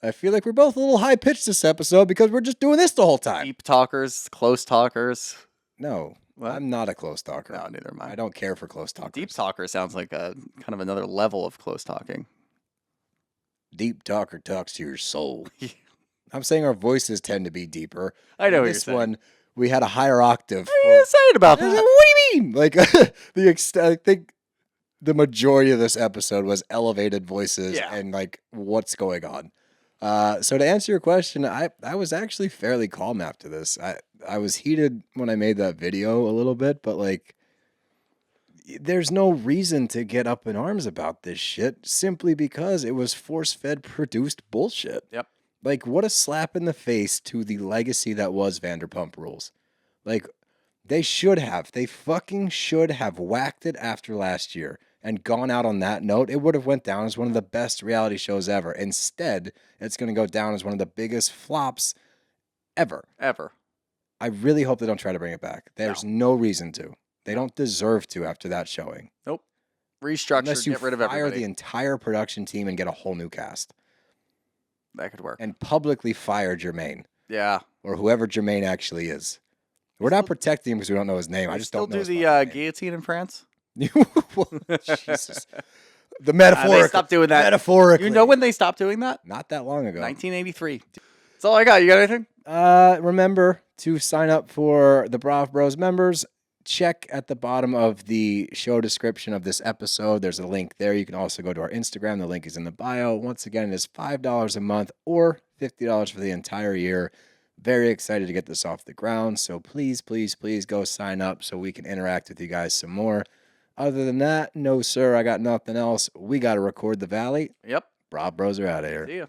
B: I feel like we're both a little high pitched this episode because we're just doing this the whole time.
E: Deep talkers, close talkers.
B: No,
E: What?
B: I'm not a close talker.
E: No, neither am I.
B: I don't care for close talkers.
E: Deep talker sounds like a kind of another level of close talking.
B: Deep talker talks to your soul. I'm saying our voices tend to be deeper.
E: I know
B: In
E: what you're
B: this
E: saying.
B: one, we had a higher octave.
E: What are you saying about
B: What do
E: that?
B: you mean? Like I think the majority of this episode was elevated voices
E: Yeah.
B: and like what's going on. So to answer your question, I was actually fairly calm after this. I was heated when I made that video a little bit, but like there's no reason to get up in arms about this shit simply because it was force-fed produced bullshit.
E: Yep.
B: Like what a slap in the face to the legacy that was Vanderpump Rules. Like they fucking should have whacked it after last year and gone out on that note. It would have went down as one of the best reality shows ever. Instead, it's going to go down as one of the biggest flops ever.
E: Ever.
B: I really hope they don't try to bring it back. There's no reason to. They don't deserve to after that showing.
E: Nope. Restructure,
B: Unless you
E: get rid of
B: fire
E: everybody.
B: the entire production team and get a whole new cast.
E: That could work.
B: And publicly fire Jermaine.
E: Yeah.
B: Or whoever Jermaine actually is. We're not protecting him because we don't know his name. I just
E: still
B: don't know
E: do
B: his
E: the
B: fucking name.
E: guillotine in France.
B: Jesus. The metaphoric.
E: They stopped doing that.
B: Metaphorically.
E: You know when they stopped doing that?
B: Not that long ago.
E: 1983. That's all I got. You got anything?
B: Remember to sign up for the BravBros members. Check at the bottom of the show description of this episode. There's a link there. You can also go to our Instagram. The link is in the bio. Once again, it is $5 a month or $50 for the entire year. Very excited to get this off the ground. So please, please, please go sign up so we can interact with you guys some more. Other than that, no, sir, I got nothing else. We got to record the Valley.
E: Yep.
B: BravBros are out of here.
E: See ya.